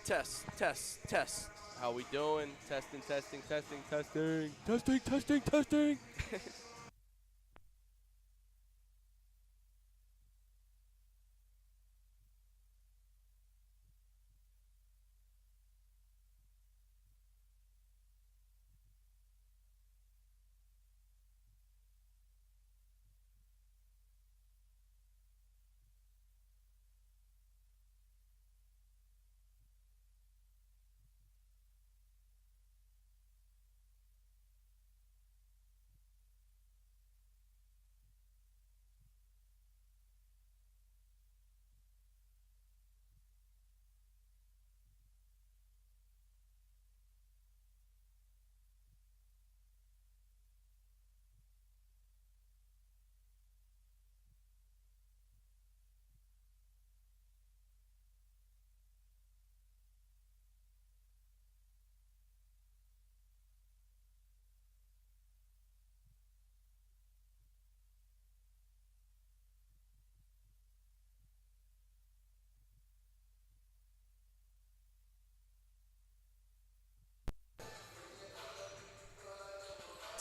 Test, test, test. How we doing? Testing, testing, testing, testing, testing, testing, testing.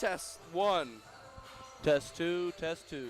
Test one. Test two. Test two.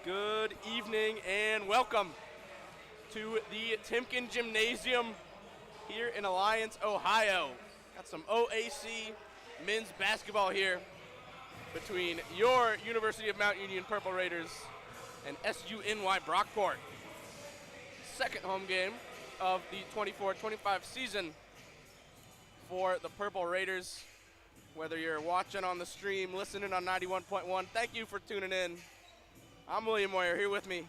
Good evening and welcome to the Timken Gymnasium here in Alliance, Ohio. Got some OAC men's basketball here between your University of Mount Union Purple Raiders and SUNY Brockport. Second home game of the 24-25 season for the Purple Raiders. Whether you're watching on the stream, listening on 91.1, thank you for tuning in. I'm William Moyer, here with me,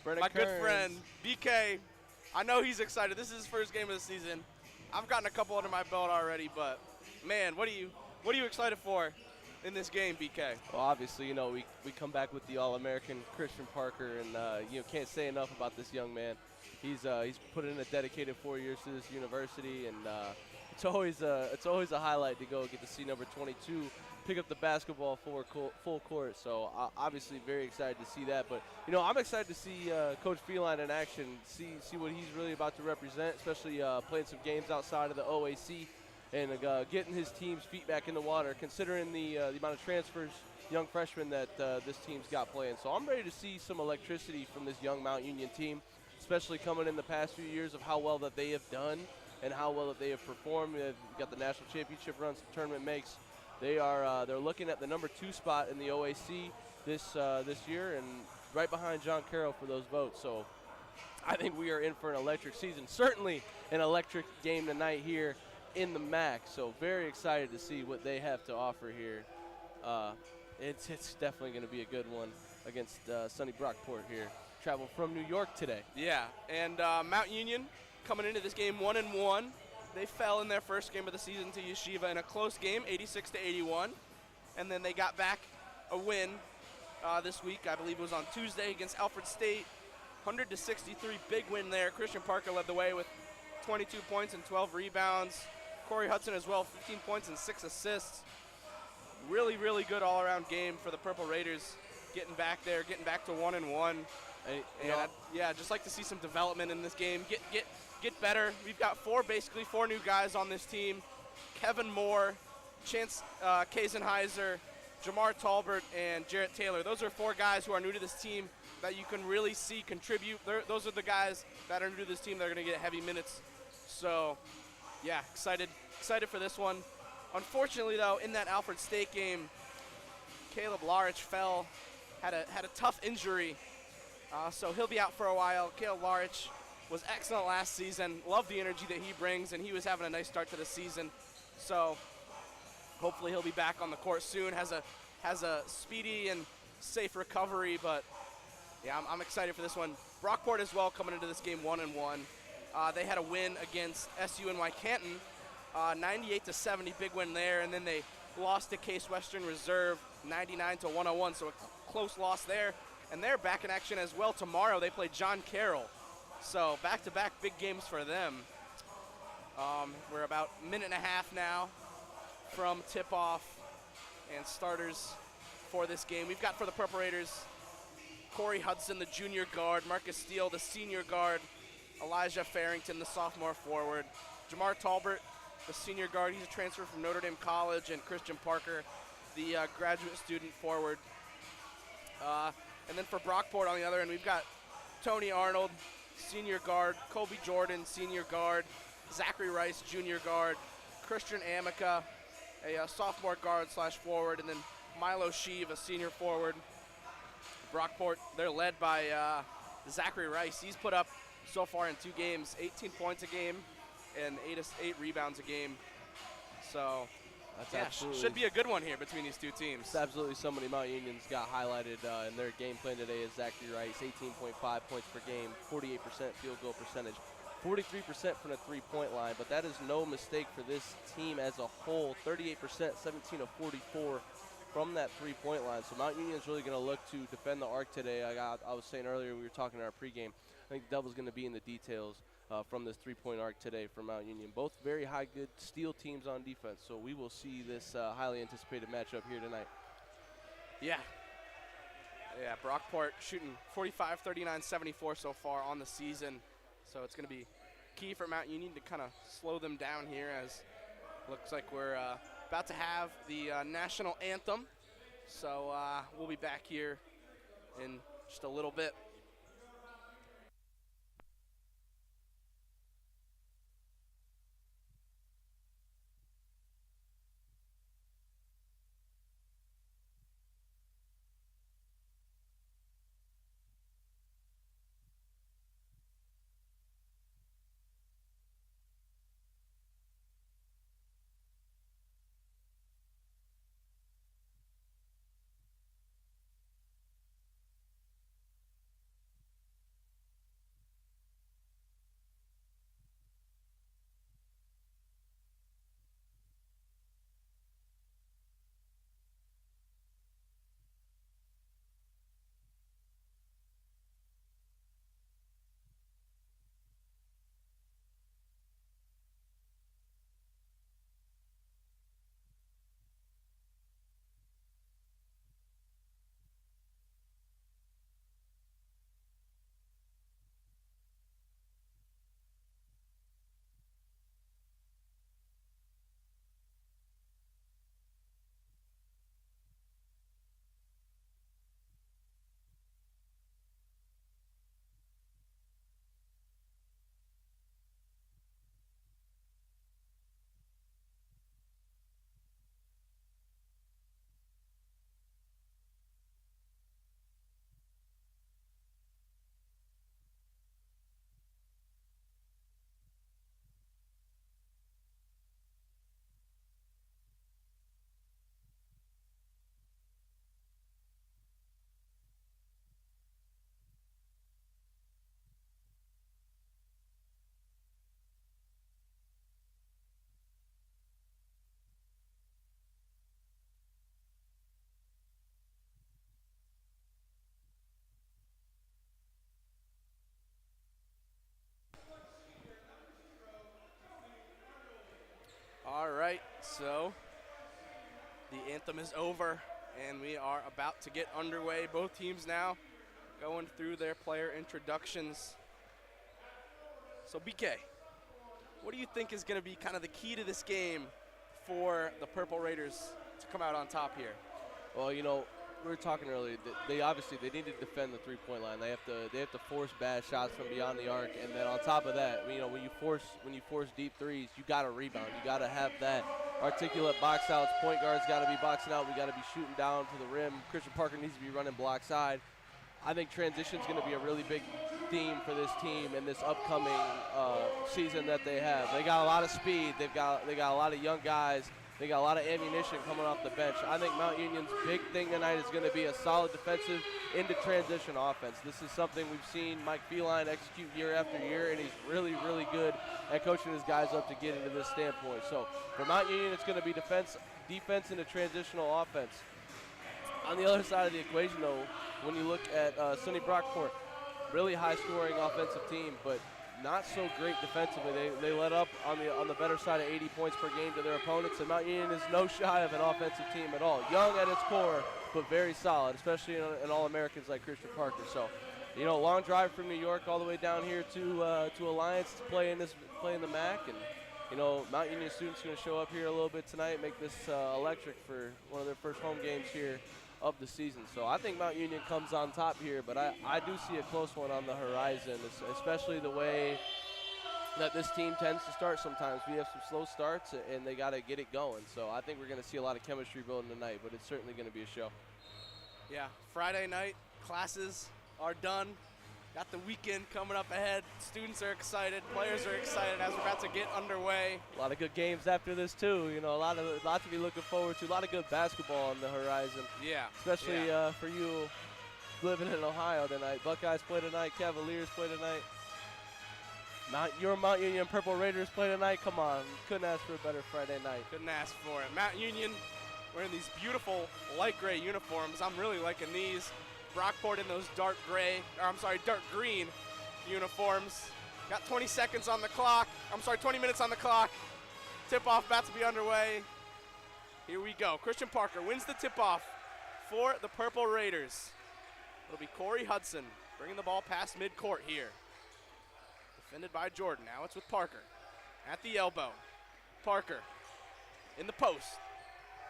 Brennan my Kearns. good friend, BK. I know he's excited. This is his first game of the season. I've gotten a couple under my belt already, but man, what are you excited for in this game, BK? Well, obviously, we come back with the All-American Christian Parker, and can't say enough about this young man. He's put in a dedicated 4 years to this university, and it's always a highlight to go get to see number 22 pick up the basketball full court. So obviously very excited to see that. But I'm excited to see Coach Feline in action, see what he's really about to represent, especially playing some games outside of the OAC and getting his team's feet back in the water, considering the amount of transfers, young freshmen that this team's got playing. So I'm ready to see some electricity from this young Mount Union team, especially coming in the past few years of how well that they have done and how well that they have performed. They've got the national championship runs the tournament makes. They're looking at the number 2 spot in the OAC this year, and right behind John Carroll for those votes. So I think we are in for an electric season. Certainly an electric game tonight here in the MAC. So very excited to see what they have to offer here. It's definitely going to be a good one against sunny Brockport here. Travel from New York today. Yeah, and Mount Union coming into this game 1-1. They fell in their first game of the season to Yeshiva in a close game, 86-81, and then they got back a win this week. I believe it was on Tuesday against Alfred State, 100-63, big win there. Christian Parker led the way with 22 points and 12 rebounds. Corey Hudson as well, 15 points and 6 assists. Really, really good all-around game for the Purple Raiders, getting back there, getting back to 1-1. I'd just like to see some development in this game. Get better. We've got four new guys on this team. Kevin Moore, Chance Kazenheiser, Jamar Talbert, and Jarrett Taylor. Those are 4 guys who are new to this team that you can really see contribute. Those are the guys that are new to this team that are going to get heavy minutes. So, yeah, excited for this one. Unfortunately, though, in that Alfred State game, Caleb Larich had a tough injury, so he'll be out for a while. Caleb Larich was excellent last season. Love the energy that he brings, and he was having a nice start to the season. So hopefully he'll be back on the court soon. Has a speedy and safe recovery, but yeah, I'm excited for this one. Brockport as well coming into this game 1-1. They had a win against SUNY Canton, 98-70, big win there, and then they lost to Case Western Reserve 99-101, so a close loss there. And they're back in action as well tomorrow. They play John Carroll. So back-to-back big games for them. We're about a minute and a half now from tip-off and starters for this game. We've got for the Purple Raiders, Corey Hudson, the junior guard, Marcus Steele, the senior guard, Elijah Farrington, the sophomore forward, Jamar Talbert, the senior guard. He's a transfer from Notre Dame College, and Christian Parker, the graduate student forward. And then for Brockport on the other end, we've got Tony Arnold, senior guard, Kobe Jordan, senior guard, Zachary Rice, junior guard, Christian Amica, a sophomore guard / forward, and then Milo Sheave, a senior forward. Brockport, they're led by Zachary Rice. He's put up so far in 2 games, 18 points a game and 8 rebounds a game. So should be a good one here between these two teams. It's absolutely somebody Mount Union's got highlighted in their game plan today is Zachary Rice, 18.5 points per game, 48% field goal percentage, 43% from the three-point line, but that is no mistake for this team as a whole, 38%, 17 of 44 from that three-point line. So Mount Union is really going to look to defend the arc today. I was saying earlier, we were talking in our pregame, I think the devil's going to be in the details from this three-point arc today for Mount Union. Both very high, good steal teams on defense, so we will see this highly anticipated matchup here tonight. Yeah, Brockport shooting 45, 39, 74 so far on the season, so it's going to be key for Mount Union to kind of slow them down here, as looks like we're about to have the national anthem. So we'll be back here in just a little bit. All right, so the anthem is over, and we are about to get underway. Both teams now going through their player introductions. So, BK, what do you think is going to be kind of the key to this game for the Purple Raiders to come out on top here? Well, you know, we were talking earlier. They need to defend the three-point line. They have to force bad shots from beyond the arc, and then on top of that, you know, when you force deep threes, you got to rebound. You got to have that articulate box outs. Point guards got to be boxing out. We got to be shooting down to the rim. Christian Parker needs to be running block side. I think transition is going to be a really big theme for this team in this upcoming season that they have. They got a lot of speed. They got a lot of young guys. They got a lot of ammunition coming off the bench. I think Mount Union's big thing tonight is going to be a solid defensive into transition offense. This is something we've seen Mike Feline execute year after year, and he's really, really good at coaching his guys up to get into this standpoint. So for Mount Union, it's going to be defense into transitional offense. On the other side of the equation, though, when you look at SUNY Brockport, really high-scoring offensive team, but not so great defensively. They let up on the better side of 80 points per game to their opponents, and Mount Union is no shy of an offensive team at all. Young at its core, but very solid, especially in All-Americans like Christian Parker. So, you know, long drive from New York all the way down here to Alliance to play in the MAC, and you know, Mount Union students are going to show up here a little bit tonight, make this electric for one of their first home games here of the season. So I think Mount Union comes on top here, but I do see a close one on the horizon, especially the way that this team tends to start sometimes. We have some slow starts, and they got to get it going. So I think we're going to see a lot of chemistry building tonight, but it's certainly going to be a show. Yeah, Friday night, classes are done. Got the weekend coming up ahead. Students are excited. Players are excited as we're about to get underway. A lot of good games after this, too. You know, a lot to be looking forward to. A lot of good basketball on the horizon. Yeah. Especially for you living in Ohio tonight. Buckeyes play tonight. Cavaliers play tonight. Your Mount Union Purple Raiders play tonight. Come on. Couldn't ask for a better Friday night. Couldn't ask for it. Mount Union wearing these beautiful light gray uniforms. I'm really liking these. Brockport in those dark green uniforms. Got 20 seconds on the clock. 20 minutes on the clock. Tip-off about to be underway. Here we go. Christian Parker wins the tip-off for the Purple Raiders. It'll be Corey Hudson bringing the ball past midcourt here. Defended by Jordan. Now it's with Parker at the elbow. Parker in the post.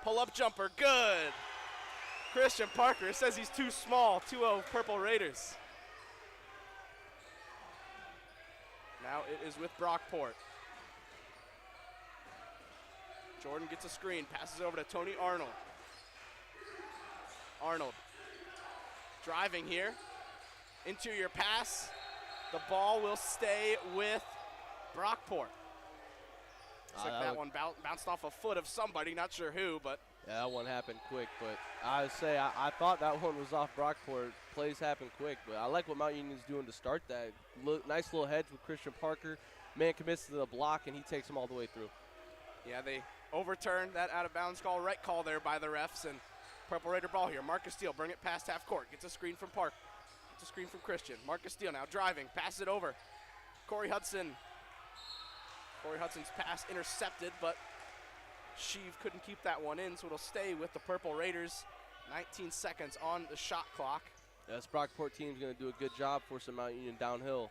Pull-up jumper. Good. Christian Parker says he's too small. 2-0 Purple Raiders. Now it is with Brockport. Jordan gets a screen, passes over to Tony Arnold. Arnold driving here. Interior pass. The ball will stay with Brockport. Looks like that one bounced off a foot of somebody, not sure who, but. Yeah, that one happened quick, but I would say I thought that one was off Brockport. Plays happen quick, but I like what Mount Union's doing to start that. Nice little hedge with Christian Parker. Man commits to the block, and he takes him all the way through. Yeah, they overturned that out-of-bounds call. Right call there by the refs, and Purple Raider ball here. Marcus Steele bring it past half court. Gets a screen from Park. Gets a screen from Christian. Marcus Steele now driving. Passes it over. Corey Hudson. Corey Hudson's pass intercepted, but Sheave couldn't keep that one in, so it'll stay with the Purple Raiders. 19 seconds on the shot clock. Yeah, this Brockport team's going to do a good job forcing Mount Union downhill.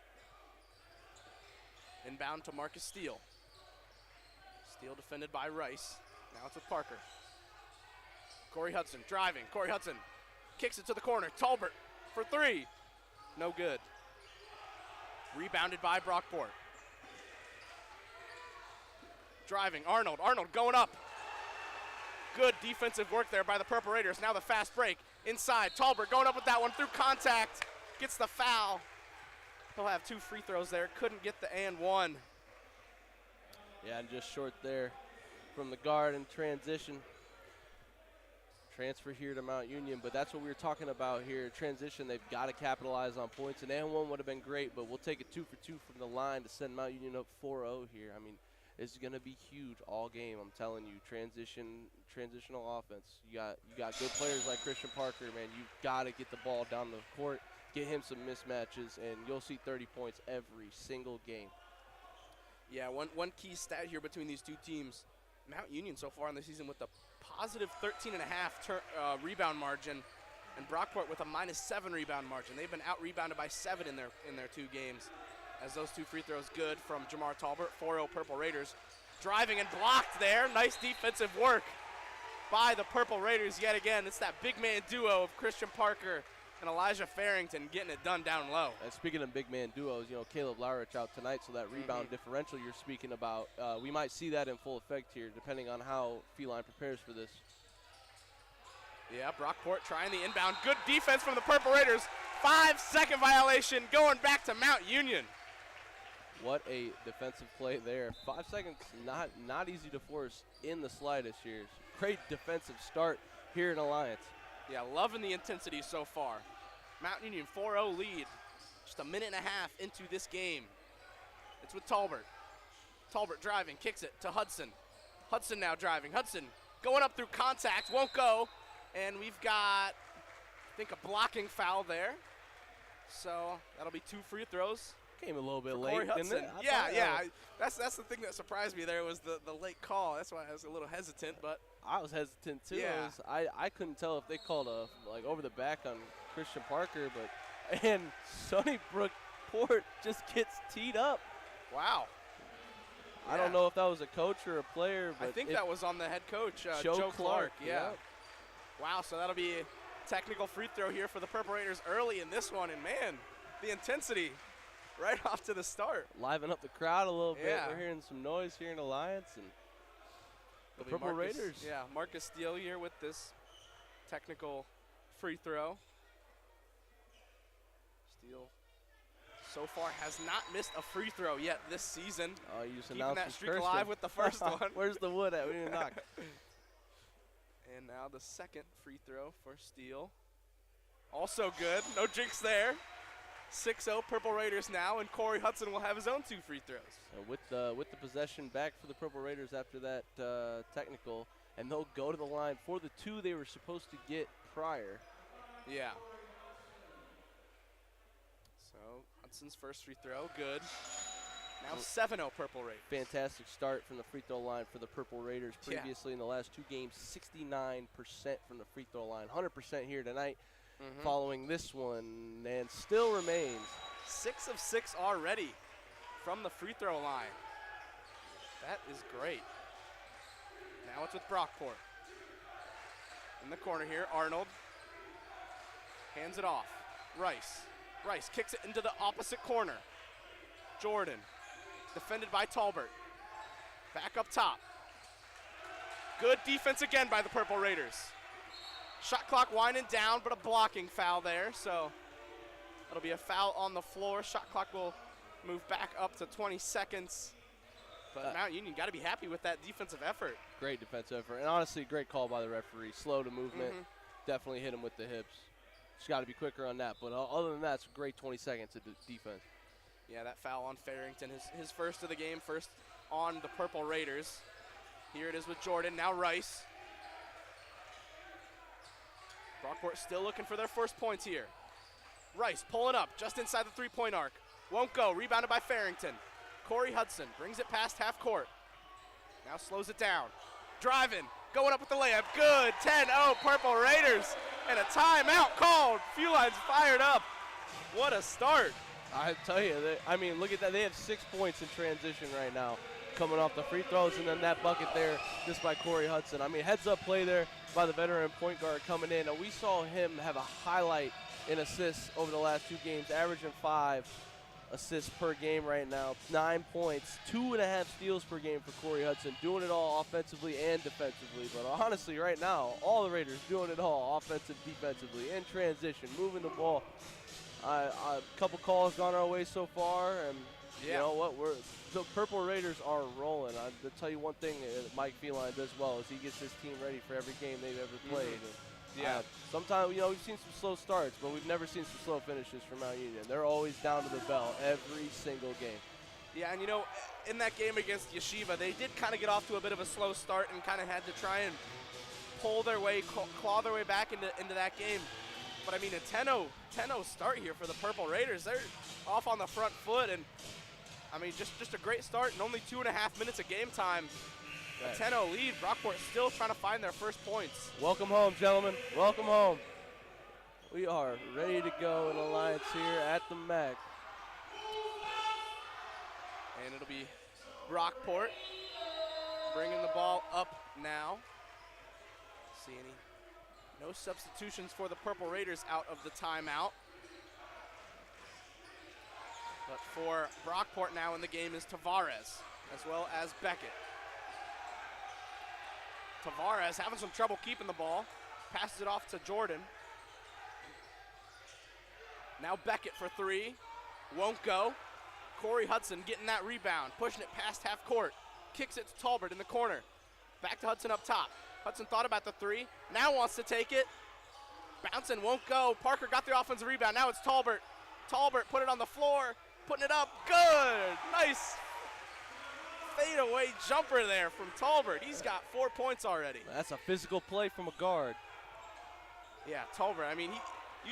Inbound to Marcus Steele. Steele defended by Rice. Now it's with Parker. Corey Hudson driving. Corey Hudson kicks it to the corner. Talbert for three. No good. Rebounded by Brockport. Driving. Arnold. Arnold going up. Good defensive work there by the Purple Raiders. Now the fast break. Inside. Talbert going up with that one through contact. Gets the foul. He'll have 2 free throws there. Couldn't get the and one. Yeah, and just short there from the guard in transition. Transfer here to Mount Union, but that's what we were talking about here. Transition, they've got to capitalize on points. An and one would have been great, but we'll take it 2 for 2 from the line to send Mount Union up 4-0 here. I mean, this is going to be huge all game. I'm telling you, transitional offense. You got good players like Christian Parker, man. You've got to get the ball down the court, get him some mismatches, and you'll see 30 points every single game. Yeah, one key stat here between these two teams. Mount Union so far in the season with a positive 13.5 rebound margin, and Brockport with a -7 rebound margin. They've been out-rebounded by 7 in their 2 games. As those 2 free throws good from Jamar Talbert, 4-0 Purple Raiders. Driving and blocked there. Nice defensive work by the Purple Raiders yet again. It's that big man duo of Christian Parker and Elijah Farrington getting it done down low. And speaking of big man duos, you know, Caleb Laurich out tonight, so that rebound differential you're speaking about, we might see that in full effect here, depending on how Feline prepares for this. Yeah, Brockport trying the inbound. Good defense from the Purple Raiders. 5-second violation going back to Mount Union. What a defensive play there. 5 seconds, not easy to force in the slightest here. Great defensive start here in Alliance. Yeah, loving the intensity so far. Mount Union 4-0 lead. Just a minute and a half into this game. It's with Talbert. Talbert driving, kicks it to Hudson. Hudson now driving. Hudson going up through contact, won't go. And we've got, I think, a blocking foul there. So that'll be 2 free throws. Came a little bit for late, Corey didn't Hudson. it? Yeah. That's the thing that surprised me there was the late call. That's why I was a little hesitant, but. I was hesitant too. Yeah. I couldn't tell if they called a over the back on Christian Parker, and Sonny Brookport just gets teed up. Wow. I don't know if that was a coach or a player, but I think that was on the head coach, Joe Clark. Yeah. Wow. So that'll be a technical free throw here for the Purple Raiders early in this one, and man, the intensity right off to the start. Liven up the crowd a little bit. Yeah. We're hearing some noise here in Alliance, and the Purple Raiders. Yeah, Marcus Steele here with this technical free throw. Steele so far has not missed a free throw yet this season. Oh, you just keeping that streak alive with the first one. Where's the wood at? We didn't knock. And now the second free throw for Steele. Also good. No jinx there. 6-0 Purple Raiders now, and Corey Hudson will have his own 2 free throws. With the possession back for the Purple Raiders after that technical, and they'll go to the line for the 2 they were supposed to get prior. Yeah. So Hudson's first free throw, good. Now 7-0 Purple Raiders. Fantastic start from the free throw line for the Purple Raiders. Previously in the last 2 games, 69% from the free throw line, 100% here tonight. Following this one, and still remains 6 of 6 already from the free throw line. That is great. Now it's with Brockport. In the corner here, Arnold Hands it off. Rice. Rice kicks it into the opposite corner. Jordan, defended by Talbert. Back up top. Good defense again by the Purple Raiders. Shot clock winding down, but a blocking foul there, so that'll be a foul on the floor. Shot clock will move back up to 20 seconds. But Mount Union got to be happy with that defensive effort. Great defensive effort, and honestly, great call by the referee. Slow to movement, definitely hit him with the hips. Just got to be quicker on that, but other than that, it's a great 20 seconds of defense. Yeah, that foul on Farrington, his first of the game, first on the Purple Raiders. Here it is with Jordan, now Rice. Brockport still looking for their first points here. Rice pulling up just inside the three-point arc. Won't go, rebounded by Farrington. Corey Hudson brings it past half court. Now slows it down. Driving, going up with the layup. Good, 10-0 Purple Raiders. And a timeout called. Feline's fired up. What a start. I tell you, look at that. They have 6 points in transition right now, coming off the free throws, and then that bucket there just by Corey Hudson. Heads-up play there by the veteran point guard coming in. And we saw him have a highlight in assists over the last 2 games, averaging 5 assists per game right now, 9 points, 2.5 steals per game for Corey Hudson, doing it all offensively and defensively. But honestly, right now, all the Raiders doing it all, offensive, defensively, in transition, moving the ball. A couple calls gone our way so far, and you know what? The Purple Raiders are rolling. I'll tell you one thing Mike Feline does well is he gets his team ready for every game they've ever played. Sometimes, we've seen some slow starts, but we've never seen some slow finishes from Mount Union. They're always down to the bell every single game. Yeah, and in that game against Yeshiva, they did kind of get off to a bit of a slow start and kind of had to try and pull their way, claw their way back into that game. But a 10-0 start here for the Purple Raiders. They're off on the front foot, and just a great start and only 2.5 minutes of game time. A 10-0 lead. Brockport still trying to find their first points. Welcome home, gentlemen. Welcome home. We are ready to go in Alliance here at the MAC. And it'll be Brockport bringing the ball up now. See no substitutions for the Purple Raiders out of the timeout. But for Brockport now in the game is Tavares, as well as Beckett. Tavares having some trouble keeping the ball. Passes it off to Jordan. Now Beckett for 3. Won't go. Corey Hudson getting that rebound, pushing it past half court. Kicks it to Talbert in the corner. Back to Hudson up top. Hudson thought about the 3. Now wants to take it. Bouncing, won't go. Parker got the offensive rebound. Now it's Talbert. Talbert put it on the floor. Putting it up. Good. Nice fadeaway jumper there from Talbert. He's got 4 points already. That's a physical play from a guard. Yeah, Talbert, you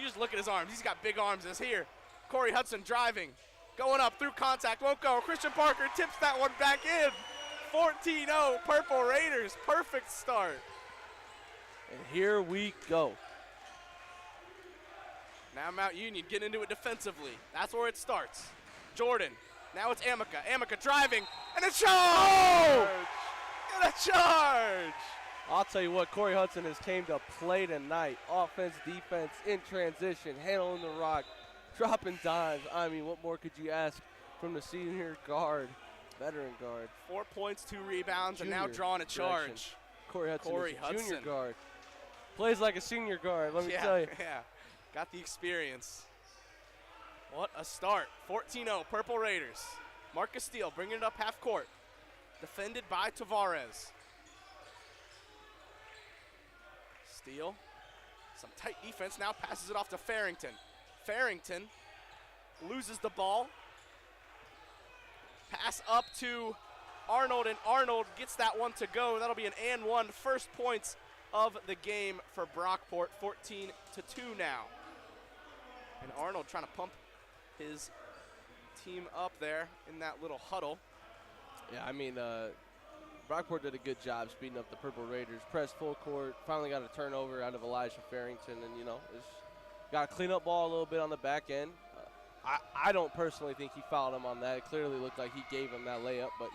just look at his arms. He's got big arms as here. Corey Hudson driving. Going up through contact, won't go. Christian Parker tips that one back in. 14-0 Purple Raiders, perfect start. And here we go. Now Mount Union getting into it defensively. That's where it starts. Jordan. Now it's Amica. Amica driving, and a charge! And a charge! I'll tell you what, Corey Hudson has came to play tonight. Offense, defense, in transition, handling the rock, dropping dimes. What more could you ask from the senior guard, veteran guard? 4 points, 2 rebounds, and now drawing a charge. Corey Hudson is a junior guard. Plays like a senior guard, let me tell you. Yeah, got the experience. What a start. 14-0 Purple Raiders. Marcus Steele bringing it up half court. Defended by Tavares. Steele. Some tight defense. Now passes it off to Farrington. Farrington loses the ball. Pass up to Arnold, and Arnold gets that one to go. That'll be an and one. First points of the game for Brockport. 14-2 now. And Arnold trying to pump his team up there in that little huddle. Yeah, Brockport did a good job speeding up the Purple Raiders. Pressed full court, finally got a turnover out of Elijah Farrington, and, got a clean-up ball a little bit on the back end. I don't personally think he fouled him on that. It clearly looked like he gave him that layup, but,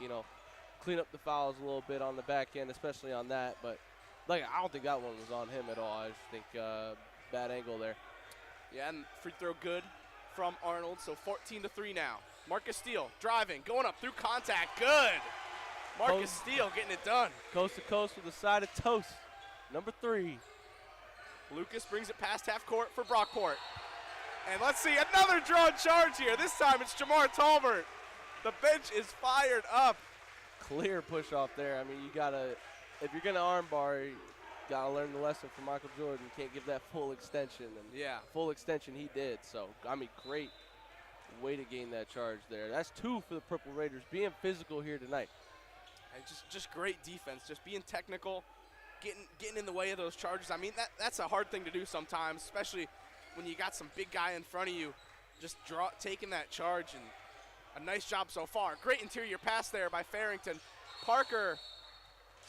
clean up the fouls a little bit on the back end, especially on that. But, I don't think that one was on him at all. I just think bad angle there. Yeah, and free throw good from Arnold, so 14-3 now. Marcus Steele driving, going up through contact, good. Marcus Steele getting it done. Coast to coast with a side of toast. Number 3. Lucas brings it past half court for Brockport. And let's see another drawn charge here. This time it's Jamar Talbert. The bench is fired up. Clear push off there. I mean, you gotta, if you're gonna arm bar, you gotta learn the lesson from Michael Jordan. You can't give that full extension. And yeah, full extension he did. So, I mean, great way to gain that charge there. That's 2 for the Purple Raiders, being physical here tonight. And just great defense, just being technical, getting in the way of those charges. I mean, that's a hard thing to do sometimes, especially when you got some big guy in front of you, just taking that charge, and a nice job so far. Great interior pass there by Farrington. Parker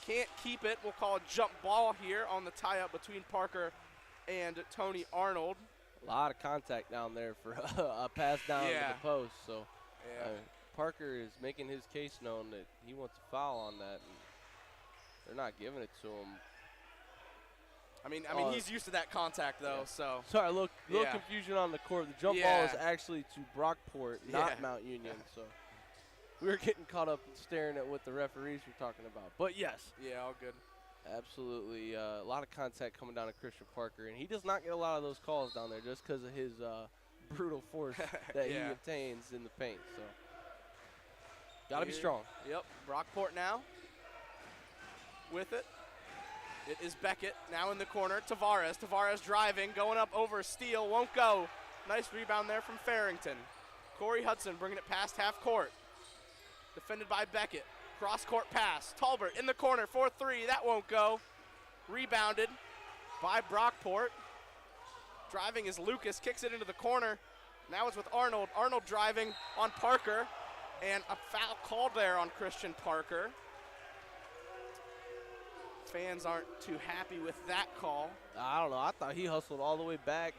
can't keep it. We'll call a jump ball here on the tie-up between Parker and Tony Arnold. A lot of contact down there for a pass down to the post. So Parker is making his case known that he wants a foul on that, and they're not giving it to him. I mean, he's used to that contact though. So sorry, little confusion on the court. The jump ball is actually to Brockport, not Mount Union. So we were getting caught up staring at what the referees were talking about. But yes, all good. Absolutely, a lot of contact coming down to Christian Parker, and he does not get a lot of those calls down there just because of his brutal force that he obtains in the paint. So gotta be strong. Yep, Brockport now with it. It is Beckett now in the corner. Tavares driving, going up over Steele, won't go. Nice rebound there from Farrington. Corey Hudson bringing it past half court. Defended by Beckett. Cross court pass. Talbert in the corner, 4-3, that won't go. Rebounded by Brockport. Driving is Lucas, kicks it into the corner. Now it's with Arnold. Arnold driving on Parker, and a foul called there on Christian Parker. Fans aren't too happy with that call. I don't know. I thought he hustled all the way back,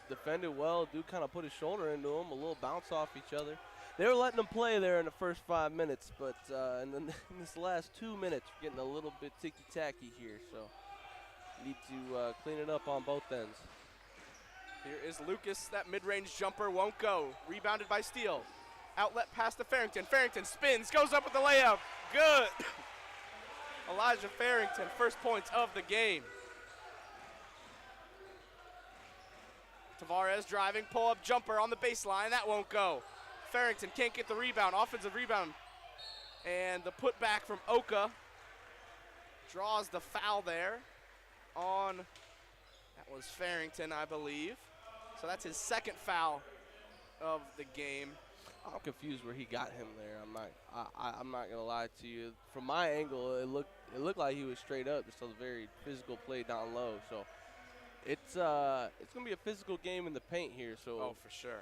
defended well. Dude kind of put his shoulder into him, a little bounce off each other. They were letting him play there in the first 5 minutes, but in this last 2 minutes, we're getting a little bit ticky-tacky here. So need to clean it up on both ends. Here is Lucas. That mid-range jumper won't go. Rebounded by Steele. Outlet pass to Farrington. Farrington spins, goes up with the layup. Good. Elijah Farrington, first points of the game. Tavares driving, pull-up jumper on the baseline. That won't go. Farrington can't get the rebound, offensive rebound. And the putback from Oka draws the foul there on, that was Farrington, I believe. So that's his second foul of the game. I'm confused where he got him there. I'm not gonna lie to you. From my angle, it looked like he was straight up, just a very physical play down low. So it's gonna be a physical game in the paint here. So for sure.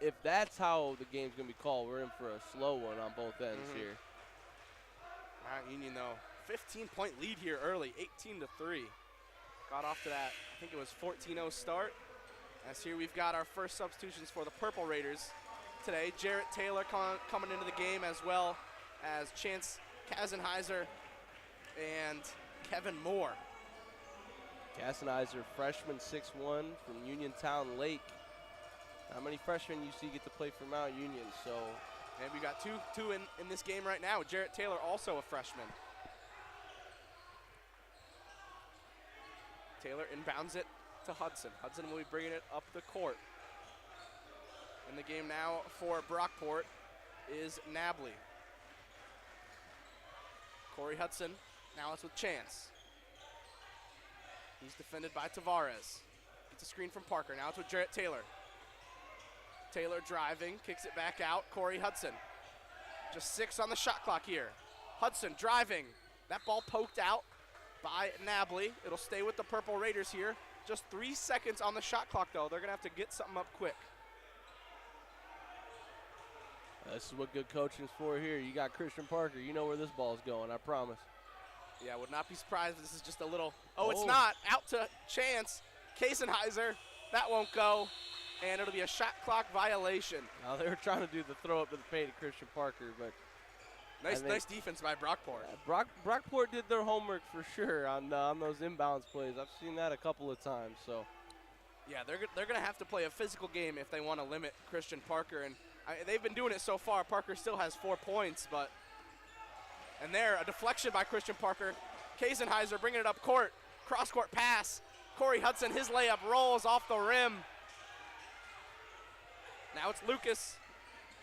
If that's how the game's gonna be called, we're in for a slow one on both ends here. Mount Union though, 15-point lead here early, 18-3. Got off to that, I think it was 14-0 start. As here we've got our first substitutions for the Purple Raiders today. Jarrett Taylor coming into the game, as well as Chance Kazenheiser and Kevin Moore. Kazenheiser, freshman, 6'1", from Uniontown Lake. How many freshmen you see get to play for Mount Union? So, and we got two in this game right now. Jarrett Taylor, also a freshman. Taylor inbounds it to Hudson. Hudson will be bringing it up the court. In the game now for Brockport is Nabley. Corey Hudson, now it's with Chance. He's defended by Tavares. Gets a screen from Parker, now it's with Jarrett Taylor. Taylor driving, kicks it back out. Corey Hudson, just 6 on the shot clock here. Hudson driving, that ball poked out by Nabley. It'll stay with the Purple Raiders here. Just 3 seconds on the shot clock though. They're gonna have to get something up quick. This is what good coaching is for here. You got Christian Parker. You know where this ball's going, I promise. Yeah, would not be surprised if this is just a little, it's not. Out to Chance. Kazenheiser, that won't go. And it'll be a shot clock violation. Now they were trying to do the throw up to the paint of Christian Parker, but nice defense by Brockport. Brockport did their homework for sure on those inbounds plays. I've seen that a couple of times. So Yeah, they're going to have to play a physical game if they want to limit Christian Parker. And they've been doing it so far. Parker still has 4 points, but and there, a deflection by Christian Parker. Kazenheiser bringing it up court. Cross-court pass. Corey Hudson, his layup rolls off the rim. Now it's Lucas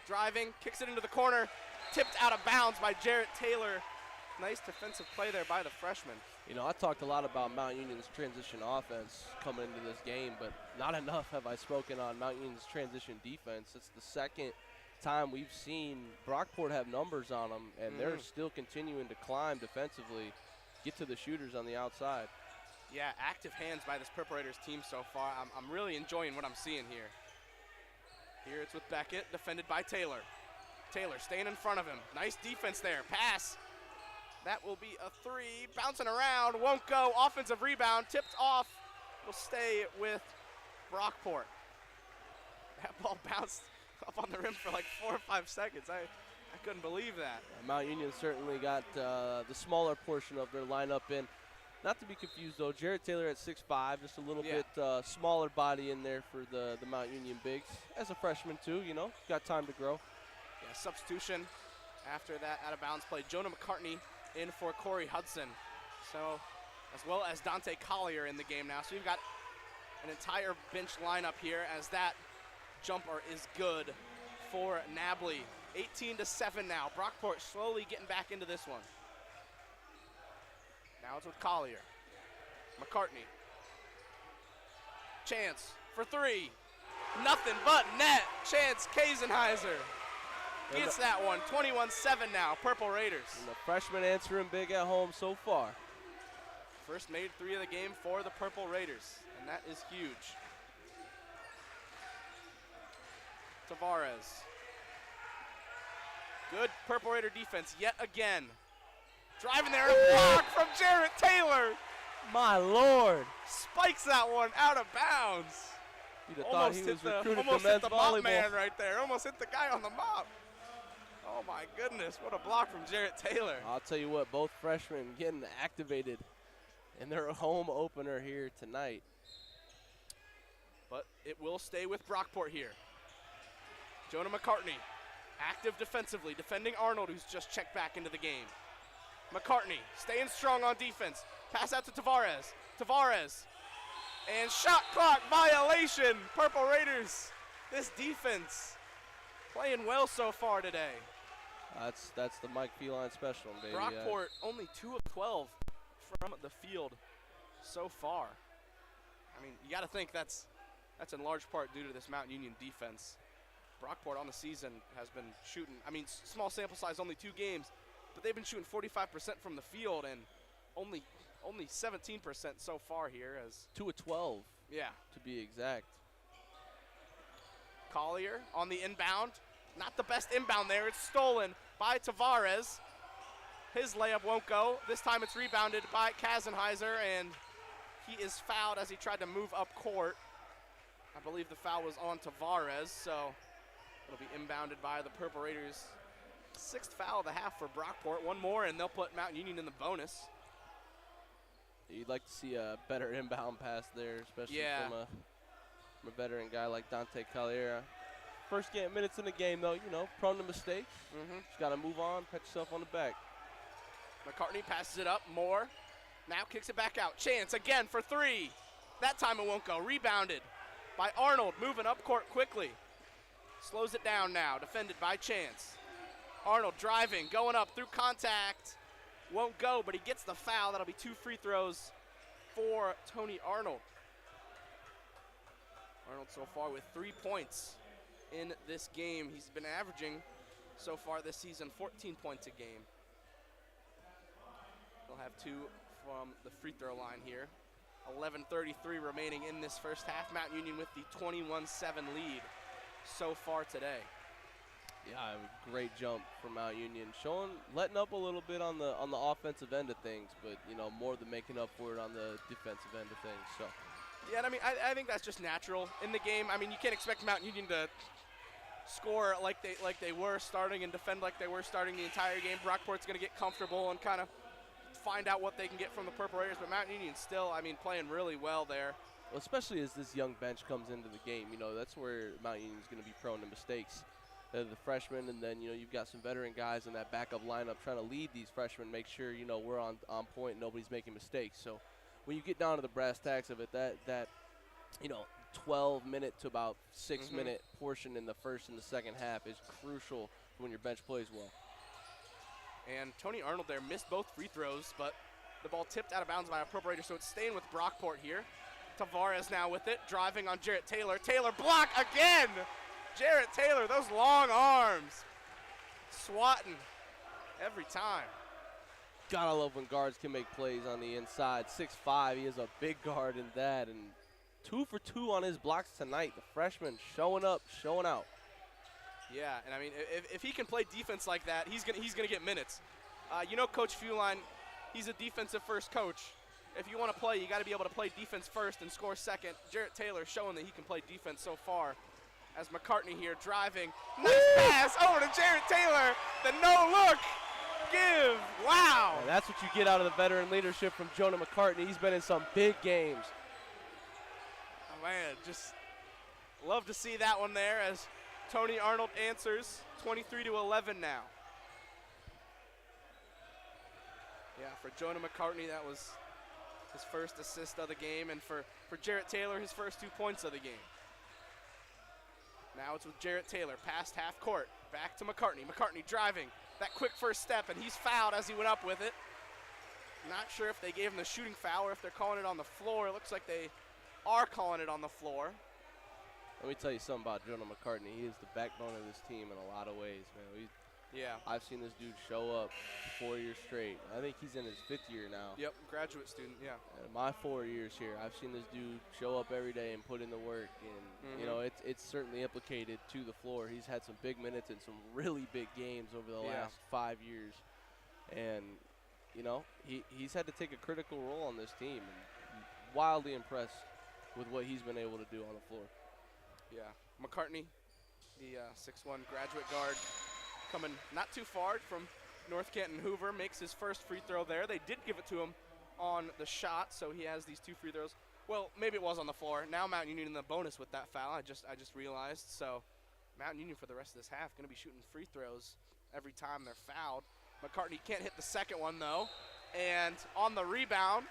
driving, kicks it into the corner, tipped out of bounds by Jarrett Taylor. Nice defensive play there by the freshman. You know, I talked a lot about Mount Union's transition offense coming into this game, but not enough have I spoken on Mount Union's transition defense. It's the second time we've seen Brockport have numbers on them, and they're still continuing to climb defensively, get to the shooters on the outside. Yeah, active hands by this Purple Raiders team so far. I'm really enjoying what I'm seeing here. Here it's with Beckett, defended by Taylor. Taylor staying in front of him. Nice defense there. Pass. That will be a 3. Bouncing around. Won't go. Offensive rebound. Tipped off. Will stay with Brockport. That ball bounced up on the rim for like 4 or 5 seconds. I couldn't believe that. Mount Union certainly got the smaller portion of their lineup in. Not to be confused, though, Jarrett Taylor at 6'5", just a little bit smaller body in there for the Mount Union bigs. As a freshman, too, you know, got time to grow. Yeah, substitution after that out-of-bounds play. Jonah McCartney in for Corey Hudson. So, as well as Dante Collier in the game now. So we've got an entire bench lineup here as that jumper is good for Nabley. 18-7 now. Brockport slowly getting back into this one. Now it's with Collier. McCartney. Chance for 3. Nothing but net. Chance Kazenheiser gets that one. 21-7 now. Purple Raiders. And the freshman answering big at home so far. First made 3 of the game for the Purple Raiders, and that is huge. Tavares. Good Purple Raider defense yet again. Driving there, and a block from Jarrett Taylor. My Lord. Spikes that one out of bounds. You'd have thought he was recruited almost for hit men's the volleyball. mop man right there. Almost hit the guy on the mop. Oh my goodness, what a block from Jarrett Taylor. I'll tell you what, both freshmen getting activated in their home opener here tonight. But it will stay with Brockport here. Jonah McCartney, active defensively, defending Arnold, who's just checked back into the game. McCartney staying strong on defense. Pass out to Tavares. Tavares. And shot clock violation. Purple Raiders. This defense playing well so far today. That's the Mike Feline special, baby. Brockport only 2 of 12 from the field so far. I mean, you got to think that's in large part due to this Mount Union defense. Brockport on the season has been shooting, I mean, small sample size, only 2 games, but they've been shooting 45% from the field and only 17% so far here as 2 of 12. Yeah. To be exact. Collier on the inbound. Not the best inbound there. It's stolen by Tavares. His layup won't go. This time it's rebounded by Kazenheiser, and he is fouled as he tried to move up court. I believe the foul was on Tavares, so it'll be inbounded by the Purple Raiders. 6th foul of the half for Brockport. 1 more, and they'll put Mount Union in the bonus. You'd like to see a better inbound pass there, especially from a veteran guy like Dante Collier. First minutes in the game, though, you know, prone to mistakes. Just got to move on, pat yourself on the back. McCartney passes it up. Moore now kicks it back out. Chance again for 3. That time it won't go. Rebounded by Arnold, moving up court quickly. Slows it down now, defended by Chance. Arnold driving, going up through contact. Won't go, but he gets the foul. That'll be 2 free throws for Tony Arnold. Arnold so far with 3 points in this game. He's been averaging so far this season 14 points a game. He'll have 2 from the free throw line here. 11:33 remaining in this first half. Mount Union with the 21-7 lead so far today. Yeah, a great jump from Mount Union, letting up a little bit on the offensive end of things, but you know, more than making up for it on the defensive end of things. So. Yeah, I mean, I think that's just natural in the game. I mean, you can't expect Mount Union to score like they were starting and defend like they were starting the entire game. Brockport's going to get comfortable and kind of find out what they can get from the Purple Raiders, but Mount Union still, I mean, playing really well there. especially as this young bench comes into the game. You know, that's where Mount Union's going to be prone to mistakes. The freshmen, and then, you know, you've got some veteran guys in that backup lineup trying to lead these freshmen, make sure, you know, we're on point, nobody's making mistakes. So when you get down to the brass tacks of it, that you know, 12-minute to about 6-minute portion in the first and the second half is crucial when your bench plays well. And Tony Arnold there missed both free throws, but the ball tipped out of bounds by a appropriator, so it's staying with Brockport here. Tavares now with it, driving on Jarrett Taylor. Taylor block again! Jarrett Taylor, those long arms. Swatting every time. Gotta love when guards can make plays on the inside. 6'5", he is a big guard in that, and 2 for 2 on his blocks tonight. The freshman showing up, showing out. Yeah, and I mean, if he can play defense like that, he's gonna get minutes. You know, Coach Fuline, he's a defensive first coach. If you want to play, you got to be able to play defense first and score second. Jarrett Taylor showing that he can play defense so far. As McCartney here driving, nice pass over to Jarrett Taylor. The no-look give. Wow. And that's what you get out of the veteran leadership from Jonah McCartney. He's been in some big games. Oh, man, just love to see that one there as Tony Arnold answers 23-11 now. Yeah, for Jonah McCartney, that was his first assist of the game, and for Jarrett Taylor, his first 2 points of the game. Now it's with Jarrett Taylor, past half court, back to McCartney. McCartney driving, that quick first step, and he's fouled as he went up with it. Not sure if they gave him the shooting foul or if they're calling it on the floor. It looks like they are calling it on the floor. Let me tell you something about Jonah McCartney. He is the backbone of this team in a lot of ways, man. I've seen this dude show up 4 years straight. I think he's in his 5th year now. Yep, graduate student, yeah. And my 4 years here, I've seen this dude show up every day and put in the work. And, you know, it's certainly implicated to the floor. He's had some big minutes and some really big games over the last 5 years. And, you know, he's had to take a critical role on this team. And wildly impressed with what he's been able to do on the floor. Yeah, McCartney, the 6'1" graduate guard, coming not too far from North Canton Hoover, makes his first free throw there. They did give it to him on the shot, so he has these 2 free throws. Well, maybe it was on the floor. Now Mount Union in the bonus with that foul. I just realized. So Mount Union for the rest of this half going to be shooting free throws every time they're fouled. McCartney can't hit the second one though, and on the rebound,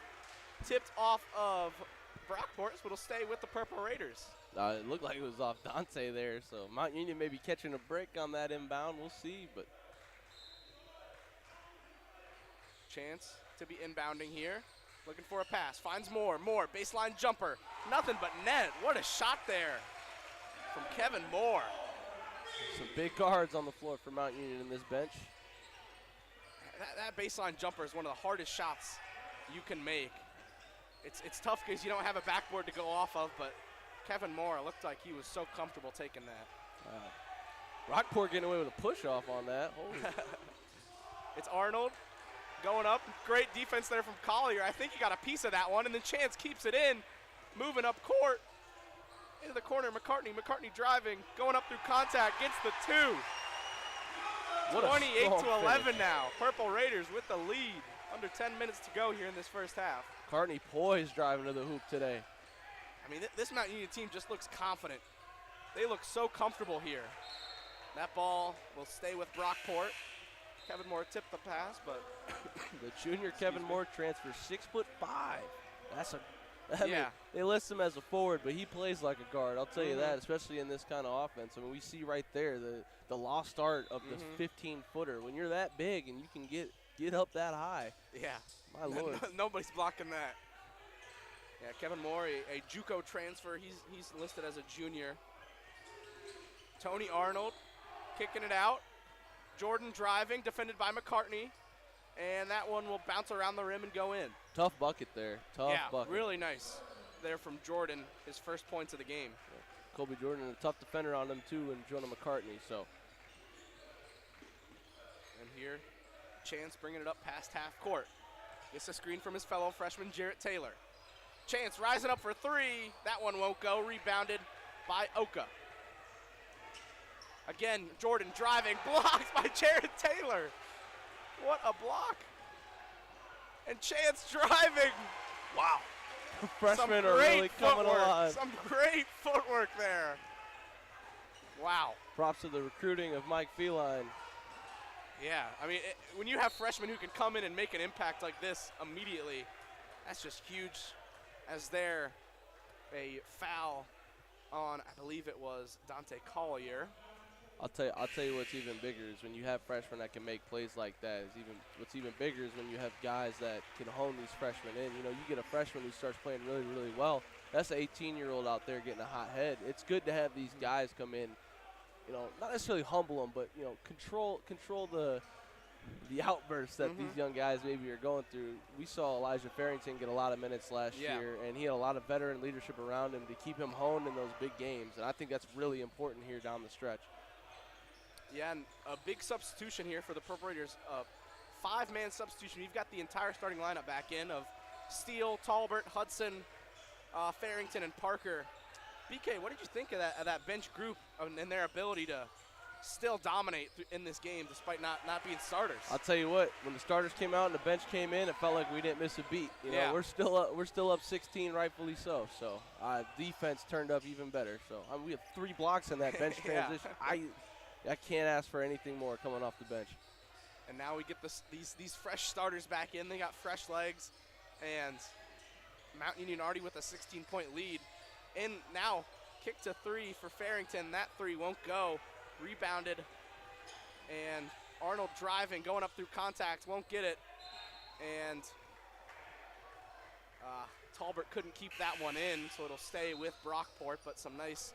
tipped off of Brockport, so it'll stay with the Purple Raiders. It looked like it was off Dante there, so Mount Union may be catching a break on that inbound. We'll see, but chance to be inbounding here. Looking for a pass, finds Moore, baseline jumper. Nothing but net. What a shot there from Kevin Moore. Some big guards on the floor for Mount Union in this bench. That baseline jumper is one of the hardest shots you can make. It's tough because you don't have a backboard to go off of, but Kevin Moore looked like he was so comfortable taking that. Brockport getting away with a push-off on that. Holy. It's Arnold going up. Great defense there from Collier. I think he got a piece of that one, and then Chance keeps it in, moving up court into the corner. McCartney driving, going up through contact, gets the 2. 28-11 now. Purple Raiders with the lead. Under 10 minutes to go here in this first half. McCartney poised driving to the hoop today. I mean, this Mount Union team just looks confident. They look so comfortable here. That ball will stay with Brockport. Kevin Moore tipped the pass, but the junior Kevin Moore transfer, 6'5". That's I mean, they list him as a forward, but he plays like a guard. I'll tell you that, especially in this kind of offense. I mean, we see right there the lost art of the 15-footer. When you're that big and you can get up that high. Yeah. My Lord. Nobody's blocking that. Yeah, Kevin Moore, a JUCO transfer. He's listed as a junior. Tony Arnold kicking it out. Jordan driving, defended by McCartney. And that one will bounce around the rim and go in. Tough bucket there. Tough bucket. Really nice there from Jordan, his first points of the game. Yeah. Kobe Jordan, a tough defender on him too, and Jonah McCartney. So. And here, Chance bringing it up past half court. Gets a screen from his fellow freshman, Jarrett Taylor. Chance rising up for 3. That one won't go. Rebounded by Oka. Again, Jordan driving, blocked by Jarrett Taylor. What a block. And Chance driving. Wow. Freshmen are really coming alive. Some great footwork there. Wow. Props to the recruiting of Mike Feline. Yeah, I mean, when you have freshmen who can come in and make an impact like this immediately, that's just huge. As there, a foul on, I believe it was Dante Collier. I'll tell you what's even bigger is when you have freshmen that can make plays like that. What's even bigger is when you have guys that can hone these freshmen in. You know, you get a freshman who starts playing really, really well. That's an 18-year-old out there getting a hot head. It's good to have these guys come in. You know, not necessarily humble them, but, you know, control the outbursts that these young guys maybe are going through. We saw Elijah Farrington get a lot of minutes last year, and he had a lot of veteran leadership around him to keep him honed in those big games, and I think that's really important here down the stretch. Yeah, and a big substitution here for the Purple Raiders. Five-man substitution. You've got the entire starting lineup back in of Steele, Talbert, Hudson, Farrington, and Parker. BK, what did you think of that bench group and their ability to still dominate in this game despite not being starters? I'll tell you what, when the starters came out and the bench came in, it felt like we didn't miss a beat. You know, we're still up 16, rightfully so. So defense turned up even better. So we have 3 blocks in that bench transition. I can't ask for anything more coming off the bench. And now we get these fresh starters back in. They got fresh legs, and Mount Union already with a 16-point lead. And now kick to 3 for Farrington. That 3 won't go. Rebounded, and Arnold driving, going up through contact, won't get it. And Talbert couldn't keep that one in, so it'll stay with Brockport, but some nice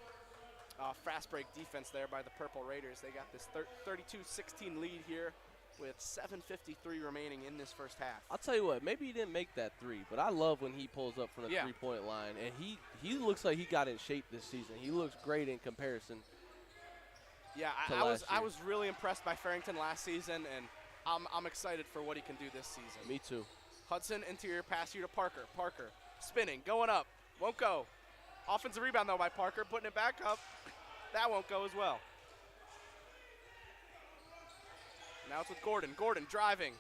fast break defense there by the Purple Raiders. They got this 32-16 lead here with 7:53 remaining in this first half. I'll tell you what, maybe he didn't make that 3, but I love when he pulls up from the three-point line, and he looks like he got in shape this season. He looks great in comparison. Yeah, I was really impressed by Farrington last season, and I'm excited for what he can do this season. Me too. Hudson, interior pass here to Parker. Parker spinning, going up, won't go. Offensive rebound, though, by Parker, putting it back up. That won't go as well. Now it's with Gordon. Gordon driving.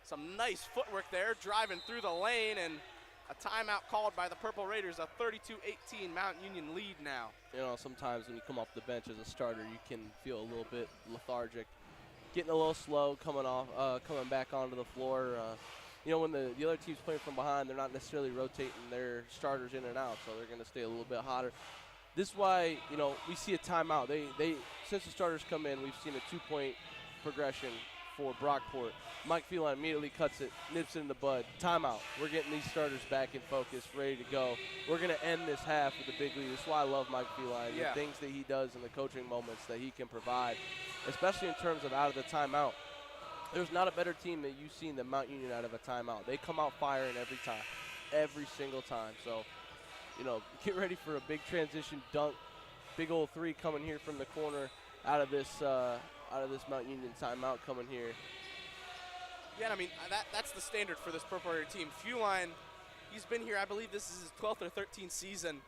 Some nice footwork there, driving through the lane, and a timeout called by the Purple Raiders, a 32-18 Mount Union lead now. You know, sometimes when you come off the bench as a starter, you can feel a little bit lethargic, getting a little slow, coming back onto the floor. You know, when the other team's playing from behind, they're not necessarily rotating their starters in and out, so they're going to stay a little bit hotter. This is why, you know, we see a timeout. They since the starters come in, we've seen a 2-point progression for Brockport. Mike Feline immediately cuts it, nips it in the bud. Timeout. We're getting these starters back in focus, ready to go. We're going to end this half with a big lead. That's why I love Mike Feline, the things that he does in the coaching moments that he can provide, especially in terms of out of the timeout. There's not a better team that you've seen than Mount Union out of a timeout. They come out firing every time, every single time. So, you know, get ready for a big transition dunk. Big old 3 coming here from the corner out of this Mount Union timeout coming here. Yeah, I mean, that's the standard for this Purple Raider team. Feline, he's been here, I believe this is his 12th or 13th season,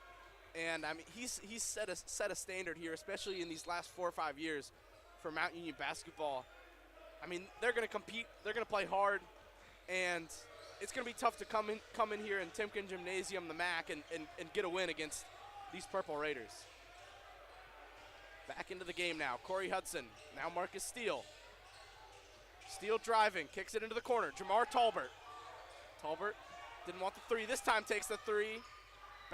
and I mean, he's set a standard here, especially in these last 4 or 5 years for Mount Union basketball. I mean, they're going to compete, they're going to play hard, and it's going to be tough to come in here in Timken Gymnasium, the MAC, and get a win against these Purple Raiders. Back into the game now. Corey Hudson. Now Marcus Steele. Steele driving. Kicks it into the corner. Jamar Talbert. Talbert didn't want the 3. This time takes the 3.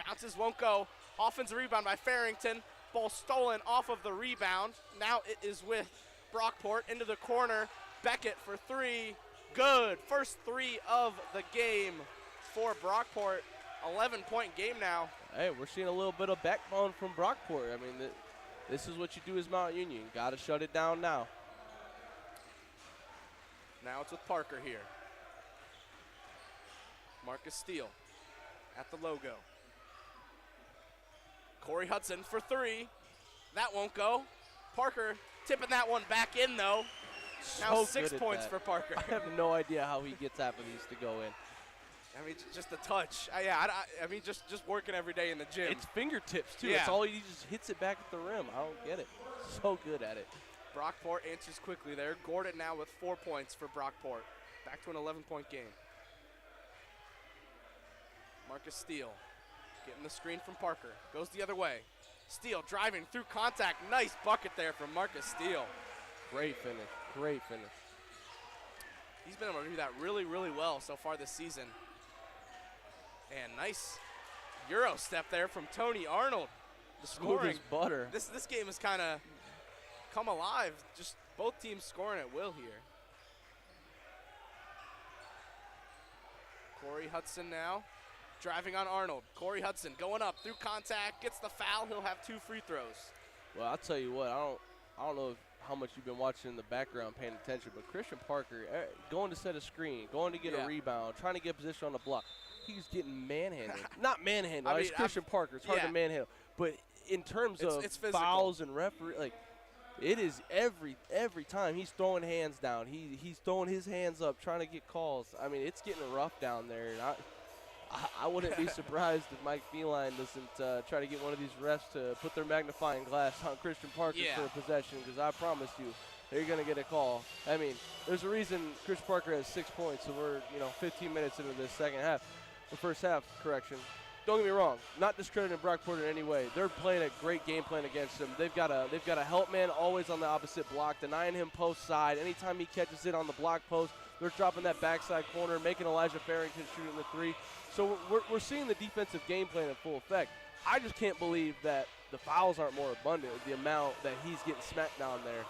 Bounces, won't go. Offensive rebound by Farrington. Ball stolen off of the rebound. Now it is with Brockport into the corner. Beckett for 3. Good. First 3 of the game for Brockport. 11-point game now. Hey, we're seeing a little bit of backbone from Brockport. I mean, this is what you do as Mount Union. Got to shut it down now. Now it's with Parker here. Marcus Steele at the logo. Corey Hudson for 3. That won't go. Parker tipping that one back in, though. Now 6 points for Parker. I have no idea how he gets half of these to go in. I mean, just a touch. I mean, just working every day in the gym. It's fingertips, too. Yeah. It's all he just hits it back at the rim. I don't get it. So good at it. Brockport answers quickly there. Gordon now with 4 points for Brockport. Back to an 11-point game. Marcus Steele getting the screen from Parker. Goes the other way. Steele driving through contact. Nice bucket there from Marcus Steele. Great finish. Great finish. He's been able to do that really, really well so far this season. And nice Euro step there from Tony Arnold. The scoring. Smooth as butter. This game has kind of come alive. Just both teams scoring at will here. Corey Hudson now driving on Arnold. Corey Hudson going up through contact, gets the foul. He'll have 2 free throws. Well, I'll tell you what, I don't know how much you've been watching in the background paying attention, but Christian Parker going to set a screen, going to get a rebound, trying to get position on the block. He's getting manhandled. Not manhandled. It's Christian Parker. It's hard to manhandle. But in terms of it's fouls and referee, like, it is every time he's throwing hands down. He's throwing his hands up, trying to get calls. I mean, it's getting rough down there. And I wouldn't be surprised if Mike Feline doesn't try to get one of these refs to put their magnifying glass on Christian Parker for a possession, because I promise you, they're going to get a call. I mean, there's a reason Christian Parker has 6 points, so we're 15 minutes into this second half. The first half, correction. Don't get me wrong, not discrediting Brockport in any way. They're playing a great game plan against him. They've got a help man always on the opposite block, denying him post side. Anytime he catches it on the block post, they're dropping that backside corner, making Elijah Farrington shooting the 3. So we're seeing the defensive game plan in full effect. I just can't believe that the fouls aren't more abundant with the amount that he's getting smacked down there.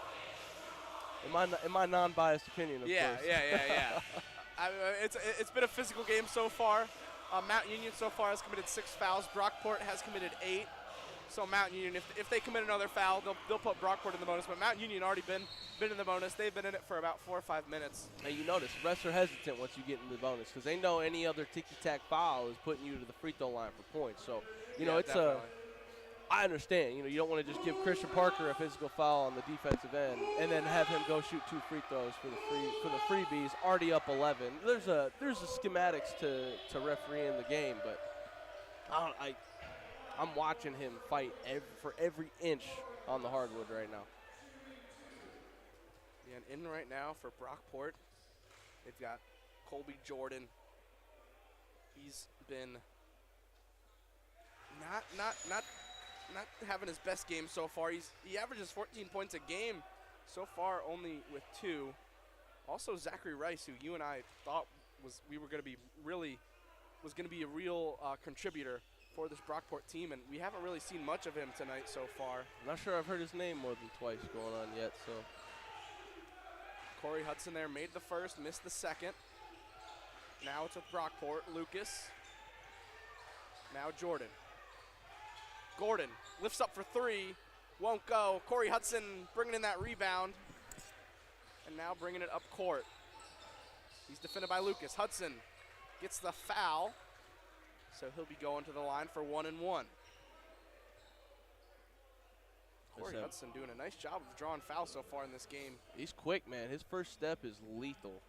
In my non-biased opinion, of course. Yeah. It's been a physical game so far. Mount Union so far has committed 6 fouls. Brockport has committed 8. So Mount Union, if they commit another foul, they'll put Brockport in the bonus. But Mount Union already been in the bonus. They've been in it for about 4 or 5 minutes. And you notice refs are hesitant once you get into the bonus, because they know any other ticky-tack foul is putting you to the free throw line for points. So it's definitely. I understand. You don't want to just give Christian Parker a physical foul on the defensive end and then have him go shoot 2 free throws for the freebies. Already up 11. There's a schematics to refereeing the game, but I'm watching him fight for every inch on the hardwood right now. Yeah, and in right now for Brockport, they've got Colby Jordan. He's been not having his best game so far. He averages 14 points a game so far, only with 2. Also Zachary Rice, who you and I thought was going to be a real contributor for this Brockport team, and we haven't really seen much of him tonight so far. I'm not sure I've heard his name more than twice going on yet. So Corey Hudson there made the first, missed the second. Now it's with Brockport. Lucas. Now Jordan. Gordon lifts up for 3, won't go. Corey Hudson bringing in that rebound, and now bringing it up court. He's defended by Lucas. Hudson gets the foul, so he'll be going to the line for 1 and 1. Corey Hudson doing a nice job of drawing fouls so far in this game. He's quick, man. His first step is lethal.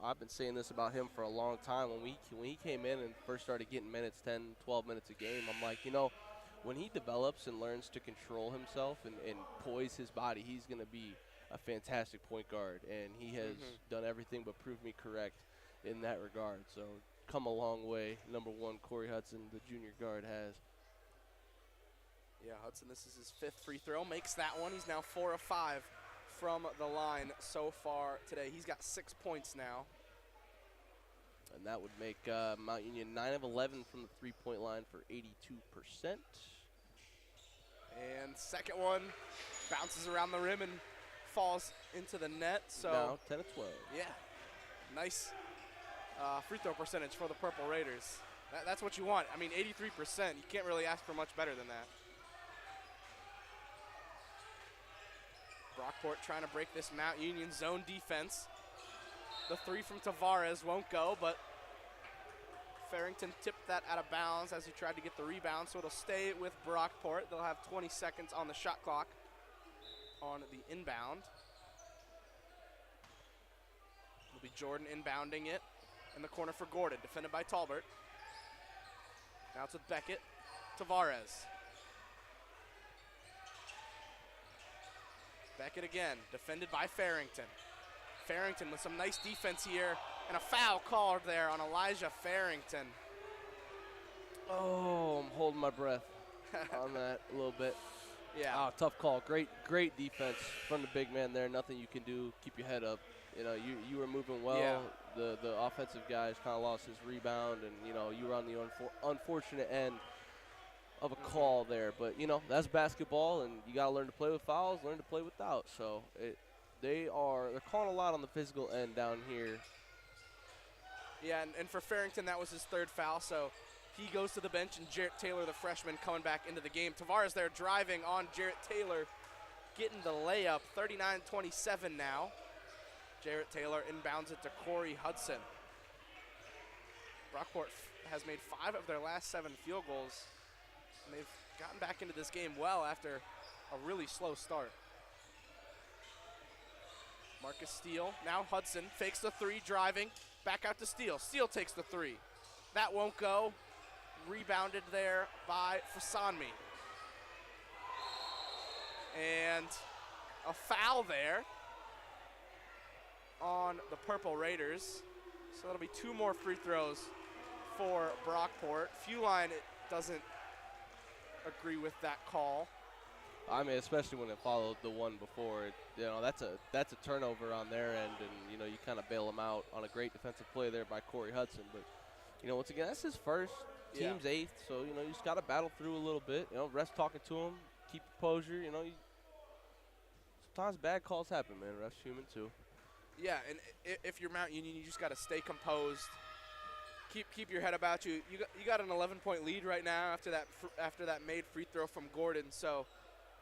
I've been saying this about him for a long time. When he came in and first started getting minutes, 10, 12 minutes a game, I'm like, when he develops and learns to control himself and poise his body, he's going to be a fantastic point guard. And he has done everything but prove me correct in that regard. So come a long way. Number 1, Corey Hudson, the junior guard, has. Yeah, Hudson, this is his 5th free throw. Makes that one. He's now 4 of 5 from the line so far today. He's got 6 points now. And that would make Mount Union 9 of 11 from the three-point line for 82%. And second one bounces around the rim and falls into the net. So now 10 of 12. Yeah, nice free throw percentage for the Purple Raiders. That's what you want. I mean, 83%. You can't really ask for much better than that. Brockport trying to break this Mount Union zone defense. The 3 from Tavares won't go, but Farrington tipped that out of bounds as he tried to get the rebound, so it'll stay with Brockport. They'll have 20 seconds on the shot clock on the inbound. It'll be Jordan inbounding it in the corner for Gordon, defended by Talbert. Now it's with Beckett. Tavares. Beckett again, defended by Farrington. Farrington with some nice defense here, and a foul called there on Elijah Farrington. Oh, I'm holding my breath on that a little bit. Yeah. Oh, tough call. Great defense from the big man there. Nothing you can do. Keep your head up. You know, you were moving well. Yeah. The offensive guys kind of lost his rebound, and, you know, you were on the unfortunate end of a call there. But, you know, that's basketball, and you got to learn to play with fouls, learn to play without. So they're calling a lot on the physical end down here. Yeah, and for Farrington, that was his third foul, so he goes to the bench, and Jarrett Taylor, the freshman, coming back into the game. Tavares there driving on Jarrett Taylor, getting the layup, 39-27 now. Jarrett Taylor inbounds it to Corey Hudson. Brockport has made 5 of their last 7 field goals, and they've gotten back into this game well after a really slow start. Marcus Steele, now Hudson, fakes the 3, driving, back out to Steele. Steele takes the 3. That won't go. Rebounded there by Fasanmi. And a foul there on the Purple Raiders. So that'll be 2 more free throws for Brockport. Fewline doesn't agree with that call. I mean, especially when it followed the one before. You know, that's a turnover on their end, and, you know, you kind of bail them out on a great defensive play there by Corey Hudson. But, you know, once again, that's his first, team's 8th, so, you know, you just got to battle through a little bit. You know, refs talking to him, keep composure. You know, sometimes bad calls happen, man. Refs human too. Yeah, and if you're Mount Union, you just got to stay composed. Keep your head about you. You got an 11-point lead right now after that made free throw from Gordon. So,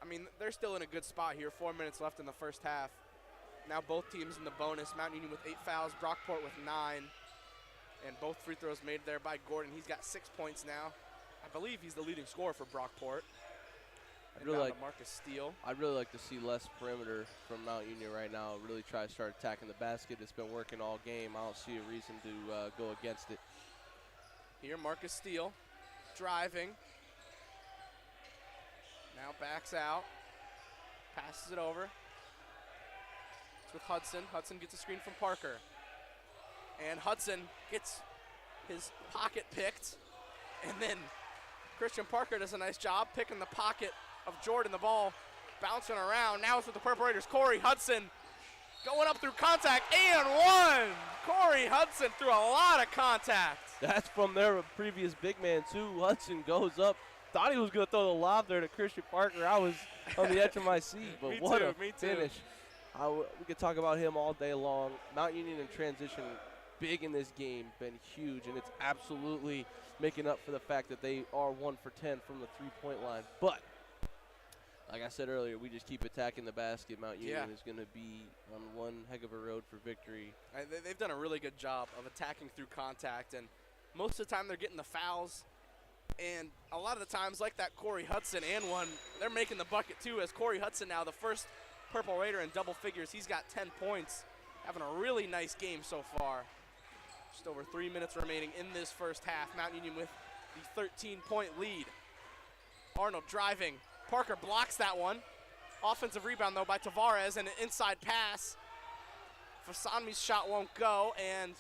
I mean, they're still in a good spot here. 4 minutes left in the first half. Now both teams in the bonus. Mount Union with 8 fouls, Brockport with 9. And both free throws made there by Gordon. He's got 6 points now. I believe he's the leading scorer for Brockport. I'd really like Marcus Steele. I'd really like to see less perimeter from Mount Union right now. Really try to start attacking the basket. It's been working all game. I don't see a reason to go against it. Here, Marcus Steele driving. Now backs out. Passes it over. It's with Hudson. Hudson gets a screen from Parker. And Hudson gets his pocket picked. And then Christian Parker does a nice job picking the pocket of Jordan. The ball bouncing around. Now it's with the Purple Raiders. Corey Hudson going up through contact and 1. Corey Hudson through a lot of contact. That's from their previous big man, too. Hudson goes up. Thought he was going to throw the lob there to Christian Parker. I was on the edge of my seat, but Me what too, a me too. finish. We could talk about him all day long. Mount Union in transition, big in this game, been huge, and it's absolutely making up for the fact that they are 1 for 10 from the three-point line. But, like I said earlier, we just keep attacking the basket. Mount Union is going to be on one heck of a road for victory. They've done a really good job of attacking through contact, and most of the time they're getting the fouls. And a lot of the times, like that Corey Hudson and 1, they're making the bucket too, as Corey Hudson now, the first Purple Raider in double figures. He's got 10 points, having a really nice game so far. Just over 3 minutes remaining in this first half. Mount Union with the 13-point lead. Arnold driving. Parker blocks that one. Offensive rebound, though, by Tavares, and an inside pass. Fasanmi's shot won't go, and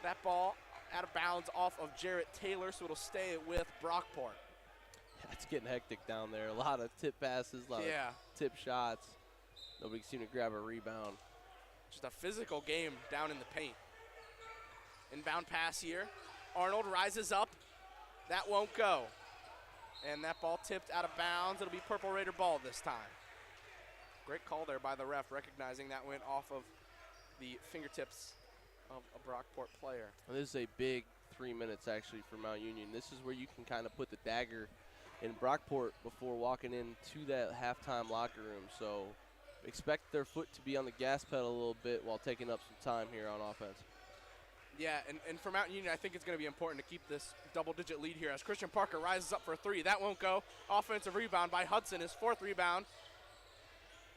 that ball out of bounds off of Jarrett Taylor, so it'll stay with Brockport. It's getting hectic down there. A lot of tip passes, a lot of tip shots. Nobody seemed to grab a rebound. Just a physical game down in the paint. Inbound pass here. Arnold rises up. That won't go. And that ball tipped out of bounds. It'll be Purple Raider ball this time. Great call there by the ref, recognizing that went off of the fingertips of a Brockport player. And this is a big 3 minutes, actually, for Mount Union. This is where you can kind of put the dagger in Brockport before walking into that halftime locker room. So expect their foot to be on the gas pedal a little bit while taking up some time here on offense. Yeah, and for Mount Union, I think it's going to be important to keep this double-digit lead here as Christian Parker rises up for a 3. That won't go. Offensive rebound by Hudson, his 4th rebound.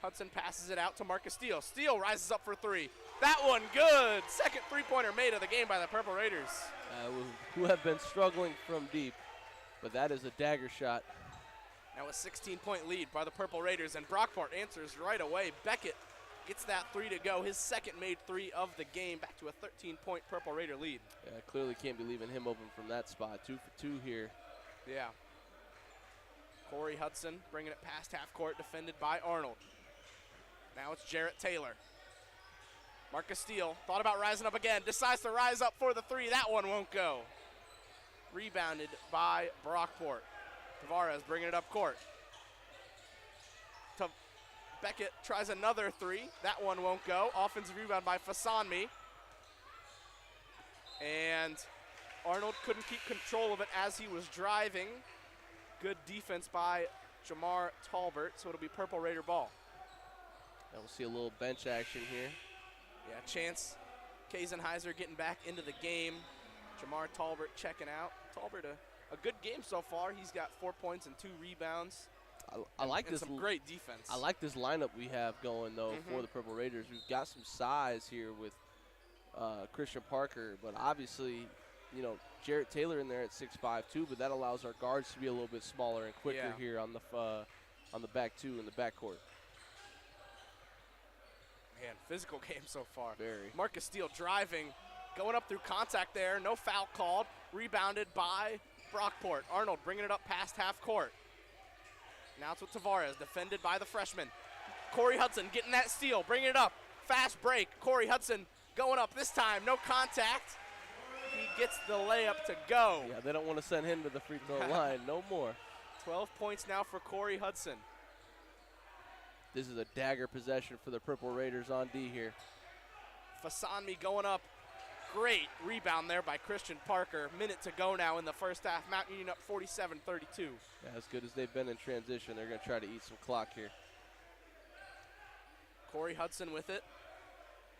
Hudson passes it out to Marcus Steele. Steele rises up for 3. That one good. Second three-pointer made of the game by the Purple Raiders. Who have been struggling from deep, but that is a dagger shot. Now a 16-point lead by the Purple Raiders, and Brockport answers right away. Beckett gets that three to go. His second made three of the game. Back to a 13-point Purple Raider lead. Yeah, clearly can't be leaving him open from that spot. 2 for 2 here. Yeah. Corey Hudson bringing it past half court, defended by Arnold. Now it's Jarrett Taylor. Marcus Steele thought about rising up again, decides to rise up for the three. That one won't go. Rebounded by Brockport. Tavares bringing it up court. Beckett tries another three. That one won't go. Offensive rebound by Fasanmi. And Arnold couldn't keep control of it as he was driving. Good defense by Jamar Talbert, so it'll be Purple Raider ball. And we'll see a little bench action here. Yeah, Chance Kazenheiser getting back into the game. Jamar Talbert checking out. Talbert, a good game so far. He's got 4 points and 2 rebounds. I like and this. Some great defense. I like this lineup we have going, though, for the Purple Raiders. We've got some size here with Christian Parker, but obviously, you know, Jarrett Taylor in there at 6'5", too, but that allows our guards to be a little bit smaller and quicker here on the back two in the backcourt. Man, physical game so far. Very. Marcus Steele driving, going up through contact there. No foul called. Rebounded by Brockport. Arnold bringing it up past half court. Now it's with Tavares, defended by the freshman. Corey Hudson getting that steal, bringing it up. Fast break. Corey Hudson going up this time. No contact. He gets the layup to go. Yeah, they don't want to send him to the free throw line. No more. 12 points now for Corey Hudson. This is a dagger possession for the Purple Raiders on D here. Fasanmi going up. Great rebound there by Christian Parker. Minute to go now in the first half. Mount Union up 47-32. Yeah, as good as they've been in transition, they're going to try to eat some clock here. Corey Hudson with it.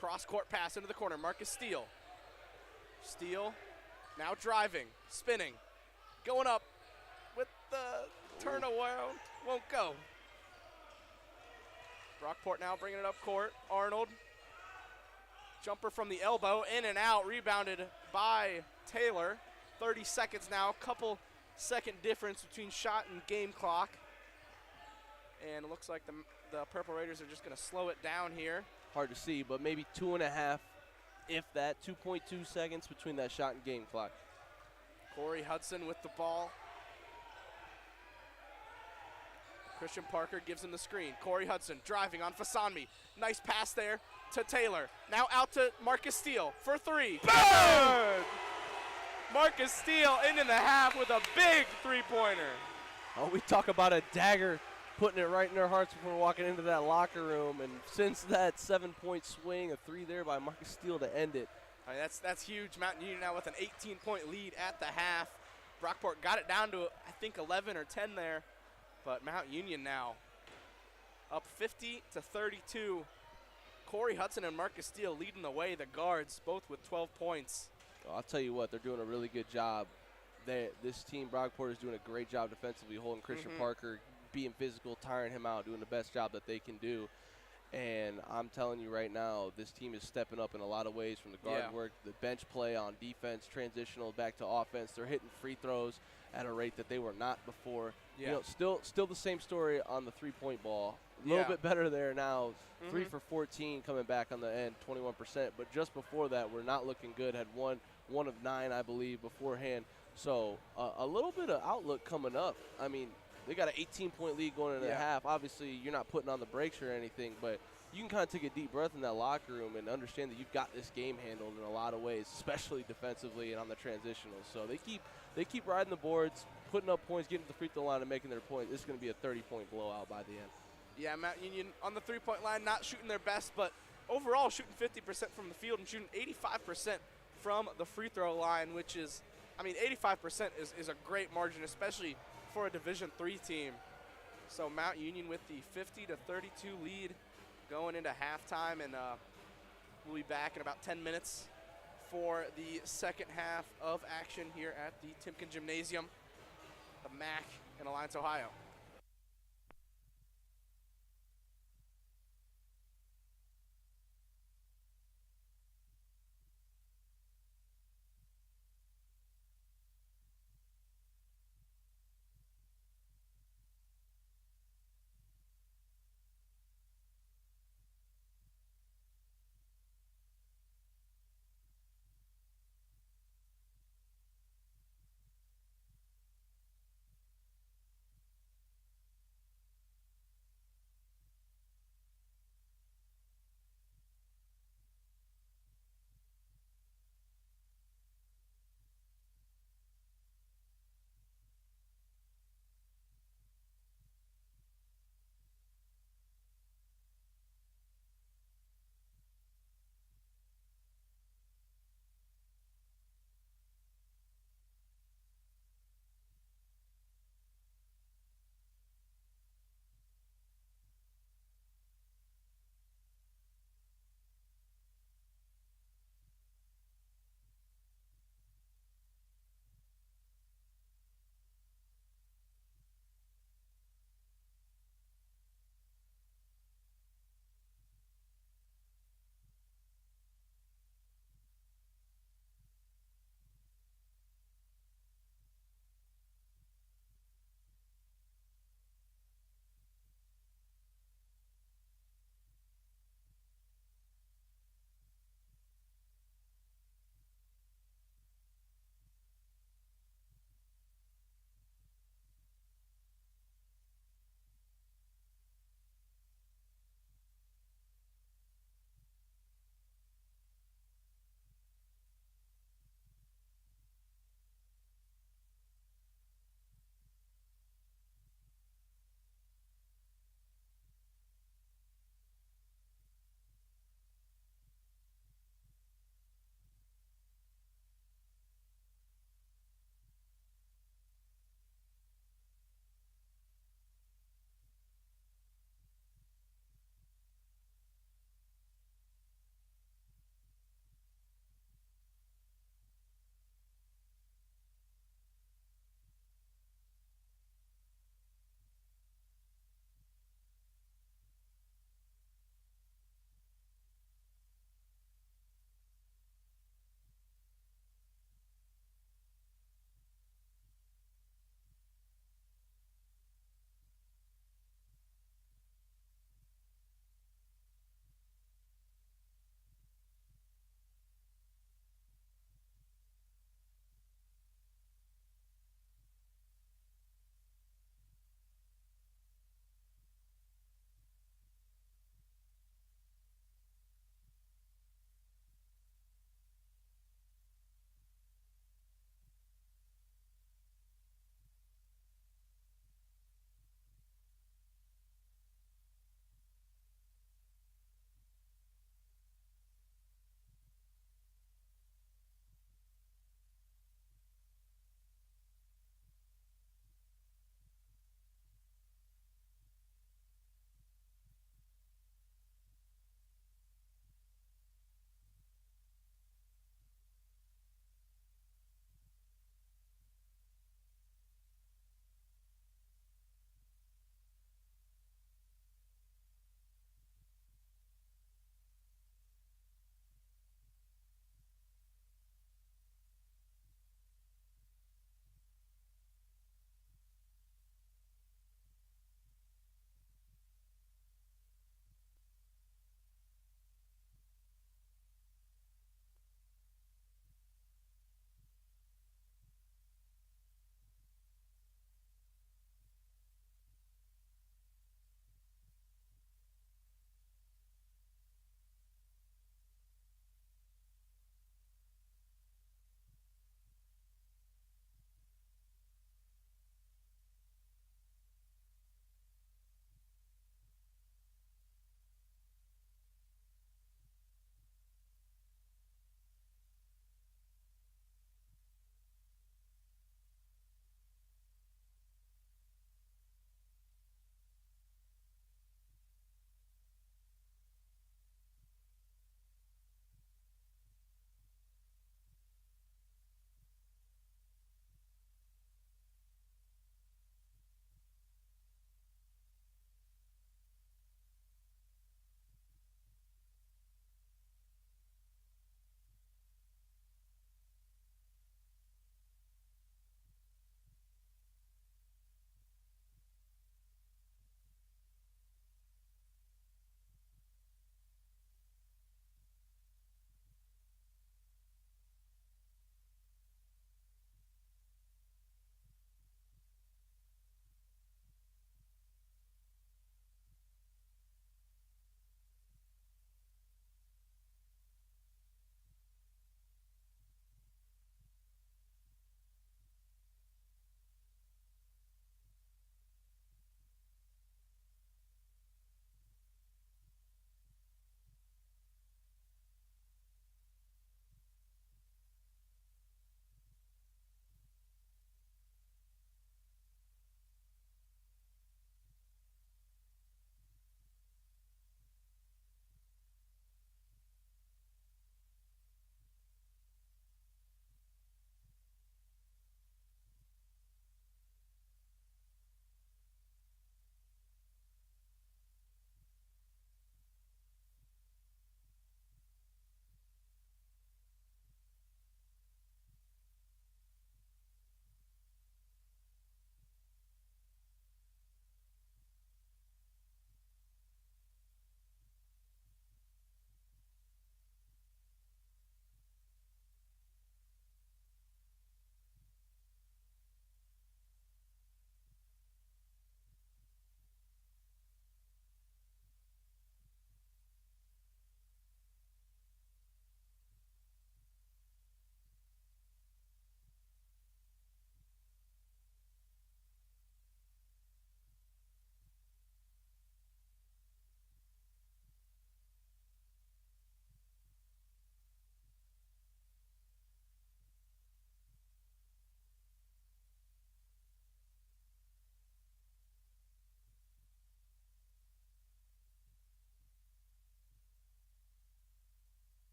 Cross-court pass into the corner. Marcus Steele. Steele now driving, spinning, going up with the turn around. Won't go. Brockport now bringing it up court. Arnold. Jumper from the elbow, in and out, rebounded by Taylor. 30 seconds now, couple second difference between shot and game clock. And it looks like the Purple Raiders are just going to slow it down here. Hard to see, but maybe 2.5, if that, 2.2 seconds between that shot and game clock. Corey Hudson with the ball. Christian Parker gives him the screen. Corey Hudson driving on Fasanmi. Nice pass there to Taylor. Now out to Marcus Steele for three. Boom! Marcus Steele into the half with a big three-pointer. Oh, we talk about a dagger, putting it right in their hearts before walking into that locker room. And since that 7-point swing, a three there by Marcus Steele to end it. I mean, that's huge. Mountain Union now with an 18-point lead at the half. Brockport got it down to, I think, 11 or 10 there. But Mount Union now up 50-32. Corey Hudson and Marcus Steele leading the way. The guards both with 12 points. Oh, I'll tell you what, they're doing a really good job. This team, Brockport, is doing a great job defensively, holding Christian Parker, being physical, tiring him out, doing the best job that they can do. And I'm telling you right now, this team is stepping up in a lot of ways, from the guard work, the bench play on defense, transitional back to offense. They're hitting free throws at a rate that they were not before. You know, still the same story on the three-point ball. A little bit better there now. 3 for 14 coming back on the end, 21%. But just before that, we're not looking good. Had one of 9, I believe, beforehand. So a little bit of outlook coming up. I mean, they got an 18-point lead going into the half. Obviously, you're not putting on the brakes or anything, but you can kind of take a deep breath in that locker room and understand that you've got this game handled in a lot of ways, especially defensively and on the transitional. So they keep riding the boards, putting up points, getting to the free throw line and making their points. This is going to be a 30-point blowout by the end. Yeah, Mount Union on the three-point line, not shooting their best, but overall shooting 50% from the field and shooting 85% from the free throw line, which is, I mean, 85% is a great margin, especially for a Division III team. So Mount Union with the 50-32 lead going into halftime, and we'll be back in about 10 minutes for the second half of action here at the Timken Gymnasium, the MAC in Alliance, Ohio.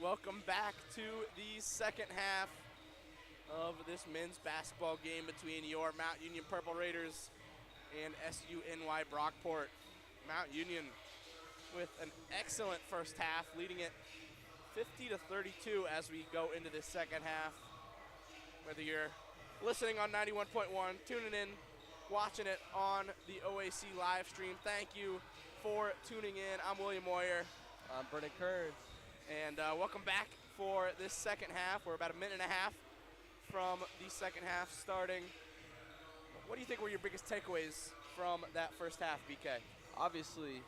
welcome back to the second half of this men's basketball game between your Mount Union Purple Raiders and SUNY Brockport. Mount Union with an excellent first half, leading it 50-32 as we go into this second half. Whether you're listening on 91.1, tuning in, watching it on the OAC live stream, thank you for tuning in. I'm William Moyer. I'm Brennan Kearns. And welcome back for this second half. We're about a minute and a half from the second half starting. What do you think were your biggest takeaways from that first half, BK? Obviously,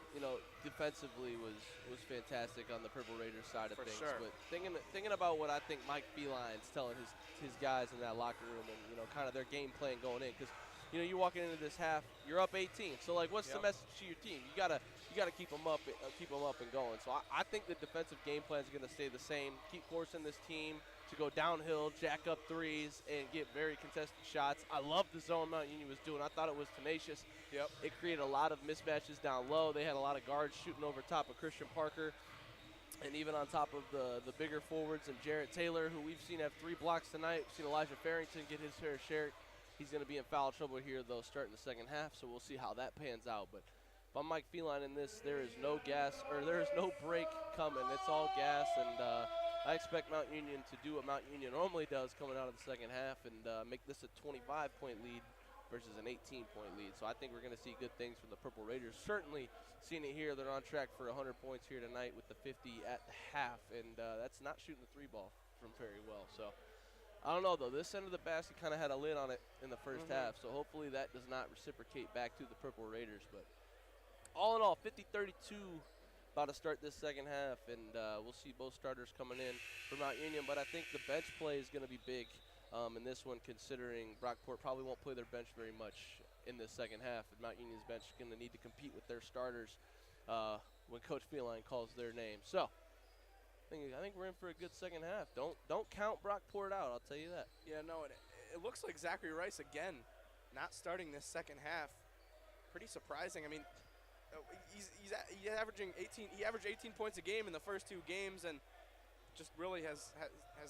defensively was fantastic on the Purple Raiders side of For things. sure. But thinking about what I think Mike Feline's telling his guys in that locker room and, kind of their game plan going in. Because, you're walking into this half, you're up 18. So, what's the message to your team? You gotta keep them up and going. So I think the defensive game plan is going to stay the same. Keep forcing this team to go downhill, jack up threes, and get very contested shots. I love the zone Mount Union was doing. I thought it was tenacious. Yep. It created a lot of mismatches down low. They had a lot of guards shooting over top of Christian Parker, and even on top of the bigger forwards and Jarrett Taylor, who we've seen have 3 blocks tonight. We've seen Elijah Farrington get his fair share. He's going to be in foul trouble here, though, starting the second half, so we'll see how that pans out. But if I'm Mike Feline in this, there is no break coming. It's all gas, and I expect Mount Union to do what Mount Union normally does coming out of the second half and make this a 25-point lead versus an 18-point lead. So I think we're going to see good things from the Purple Raiders. Certainly seeing it here, they're on track for 100 points here tonight with the 50 at the half, and that's not shooting the 3 ball from very well. So I don't know, though. This end of the basket kind of had a lid on it in the first half, so hopefully that does not reciprocate back to the Purple Raiders. But all in all, 50-32 about to start this second half, and we'll see both starters coming in for Mount Union. But I think the bench play is going to be big in this one, considering Brockport probably won't play their bench very much in this second half. And Mount Union's bench is going to need to compete with their starters when Coach Feline calls their name. So I think we're in for a good second half. Don't count Brockport out, I'll tell you that. Yeah, no, it looks like Zachary Rice again not starting this second half. Pretty surprising. I mean, he's averaging 18. He averaged 18 points a game in the first 2 games, and just really has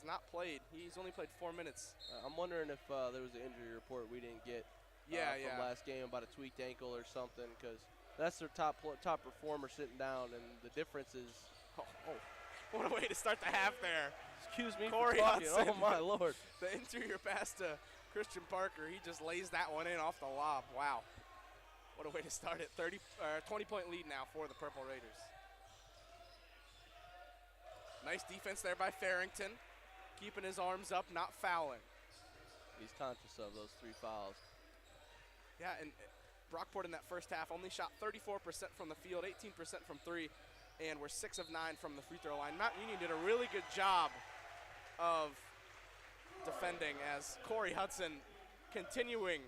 not played. He's only played 4 minutes. I'm wondering if there was an injury report we didn't get from last game about a tweaked ankle or something, because that's their top performer sitting down, and the difference is. What a way to start the half there. Excuse me Corey for talking. Hudson. Oh, my Lord. The interior pass to Christian Parker. He just lays that one in off the lob. Wow. What a way to start it. 20-point lead now for the Purple Raiders. Nice defense there by Farrington. Keeping his arms up, not fouling. He's conscious of those 3 fouls. Yeah, and Brockport in that first half only shot 34% from the field, 18% from 3. And we're 6 of 9 from the free throw line. Mount Union did a really good job of defending as Corey Hudson continuing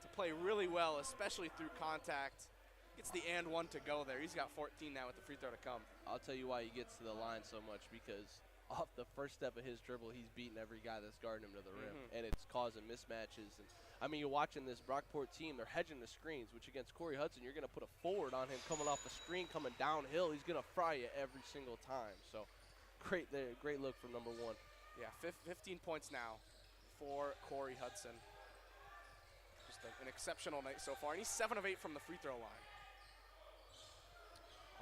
to play really well, especially through contact. Gets the and one to go there. He's got 14 now with the free throw to come. I'll tell you why he gets to the line so much, because off the first step of his dribble, he's beating every guy that's guarding him to the rim, and it's causing mismatches. And I mean, you're watching this Brockport team, they're hedging the screens, which against Corey Hudson, you're going to put a forward on him coming off the screen, coming downhill. He's going to fry you every single time. So great there, great look from number 1. Yeah, 15 points now for Corey Hudson. Just an exceptional night so far, and he's 7 of 8 from the free throw line.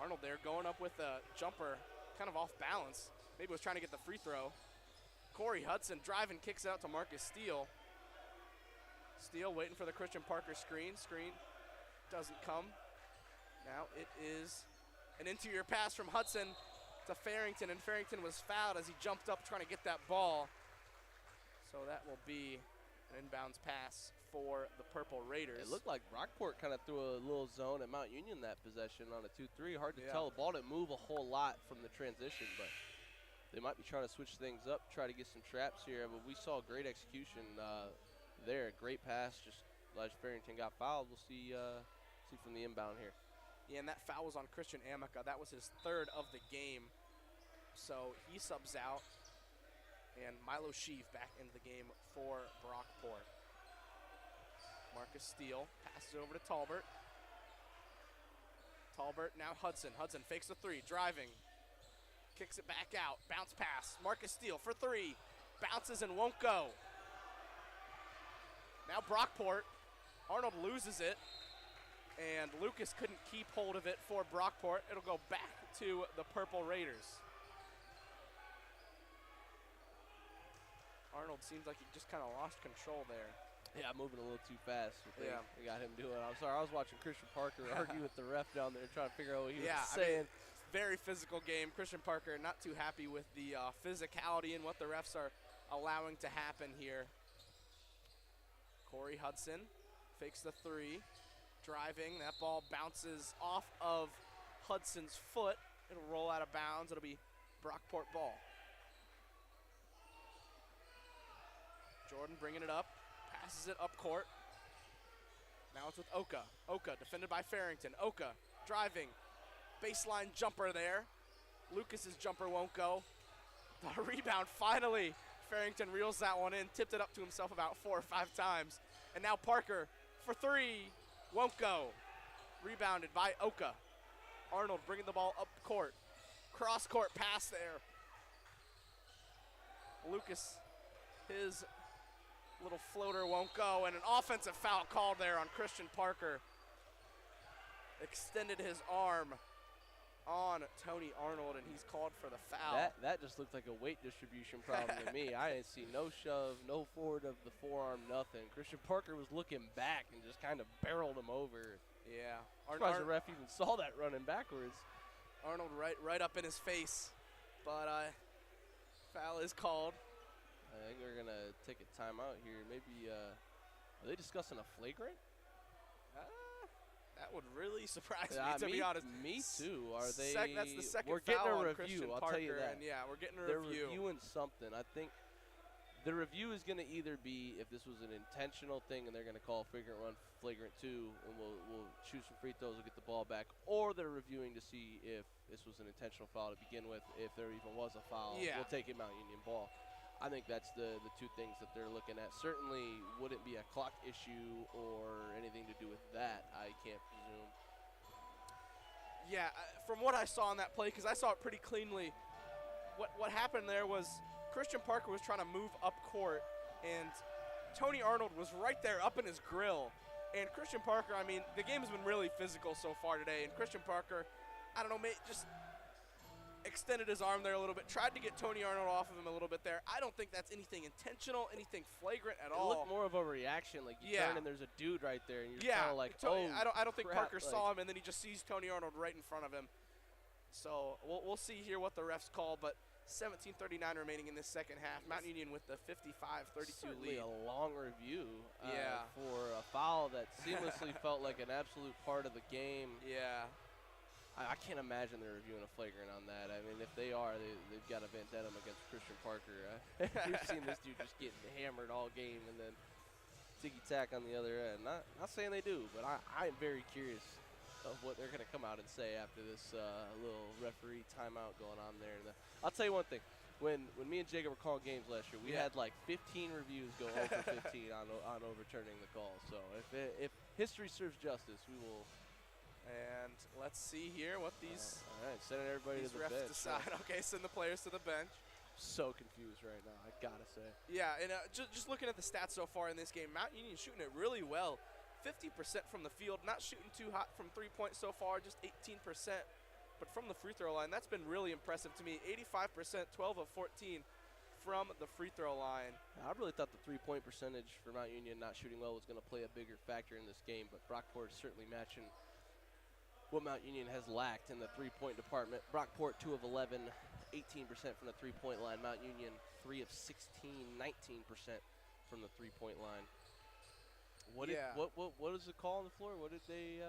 Arnold there going up with a jumper, kind of off balance. Maybe was trying to get the free throw. Corey Hudson driving, kicks out to Marcus Steele. Steele waiting for the Christian Parker screen. Screen doesn't come. Now it is an interior pass from Hudson to Farrington, and Farrington was fouled as he jumped up trying to get that ball. So that will be an inbounds pass for the Purple Raiders. It looked like Brockport kind of threw a little zone at Mount Union that possession on a 2-3. Hard to tell. The ball didn't move a whole lot from the transition, but they might be trying to switch things up, try to get some traps here. But we saw great execution there. Great pass. Just Elijah Farrington got fouled. We'll see from the inbound here. Yeah, and that foul was on Christian Amica. That was his 3rd of the game. So he subs out. And Milo Sheave back into the game for Brockport. Marcus Steele passes it over to Talbert. Talbert, now Hudson. Hudson fakes the 3, driving. Kicks it back out. Bounce pass. Marcus Steele for three. Bounces and won't go. Now Brockport. Arnold loses it. And Lucas couldn't keep hold of it for Brockport. It'll go back to the Purple Raiders. Arnold seems like he just kind of lost control there. Yeah, moving a little too fast. Yeah. They got him doing. I'm sorry, I was watching Christian Parker argue with the ref down there trying to figure out what he was saying. I mean, very physical game. Christian Parker not too happy with the physicality and what the refs are allowing to happen here. Corey Hudson fakes the three. Driving. That ball bounces off of Hudson's foot. It'll roll out of bounds. It'll be Brockport ball. Jordan bringing it up. Passes it up court. Now it's with Oka. Oka defended by Farrington. Oka driving. Baseline jumper there. Lucas's jumper won't go. The rebound finally. Farrington reels that one in. Tipped it up to himself about 4 or 5 times. And now Parker for three. Won't go. Rebounded by Oka. Arnold bringing the ball up court. Cross court pass there. Lucas, his little floater won't go, and an offensive foul called there on Christian Parker. Extended his arm on Tony Arnold, and he's called for the foul. That just looked like a weight distribution problem to me. I didn't see no shove, no forward of the forearm, nothing. Christian Parker was looking back and just kind of barreled him over. Yeah. Surprised the ref even saw that running backwards. Arnold right up in his face, but foul is called. I think we're going to take a timeout here. Maybe, are they discussing a flagrant? That would really surprise me, to be honest. Me too. Are they? That's the second we're foul getting a on review. Christian I'll Parker, tell you that. And yeah, we're getting a They're review. reviewing something. I think the review is going to either be if this was an intentional thing and they're going to call flagrant 1, flagrant 2, and we'll shoot some free throws and get the ball back, or they're reviewing to see if this was an intentional foul to begin with. If there even was a foul, we'll take it Mount Union ball. I think that's the two things that they're looking at. Certainly wouldn't be a clock issue or anything to do with that, I can't presume. Yeah, from what I saw on that play, because I saw it pretty cleanly, what happened there was Christian Parker was trying to move up court, and Tony Arnold was right there up in his grill. And Christian Parker, I mean, the game has been really physical so far today, and Christian Parker, I don't know, just extended his arm there a little bit, tried to get Tony Arnold off of him a little bit there. I don't think that's anything intentional, anything flagrant at all. It looked more of a reaction, like you turn and there's a dude right there, and you're kind of like, I don't think crap, Parker saw him, and then he just sees Tony Arnold right in front of him. So we'll see here what the refs call, but 17:39 remaining in this second half. Mount Union with the 55-32 lead. A long review for a foul that seamlessly felt like an absolute part of the game. Yeah. I can't imagine they're reviewing a flagrant on that. I mean, if they are, they've got a vendetta against Christian Parker. We've seen this dude just getting hammered all game and then ticky-tack on the other end. Not saying they do, but I'm very curious of what they're going to come out and say after this little referee timeout going on there. And I'll tell you one thing. When me and Jacob were calling games last year, we had like 15 reviews go over 15 on overturning the call. So if history serves justice, we will. And let's see here what these all right, sending everybody to the refs bench. decide. Okay, send the players to the bench. So confused right now, I gotta say. Yeah, and just looking at the stats so far in this game, Mount Union shooting it really well. 50% from the field, not shooting too hot from 3-point so far, just 18%. But from the free throw line, that's been really impressive to me. 85%, 12 of 14 from the free throw line. I really thought the three-point percentage for Mount Union not shooting well was going to play a bigger factor in this game, but Brockport is certainly matching what Mount Union has lacked in the three-point department. Brockport 2 of 11, 18% from the three-point line. Mount Union 3 of 16, 19% from the three-point line. What is the call on the floor? What did they?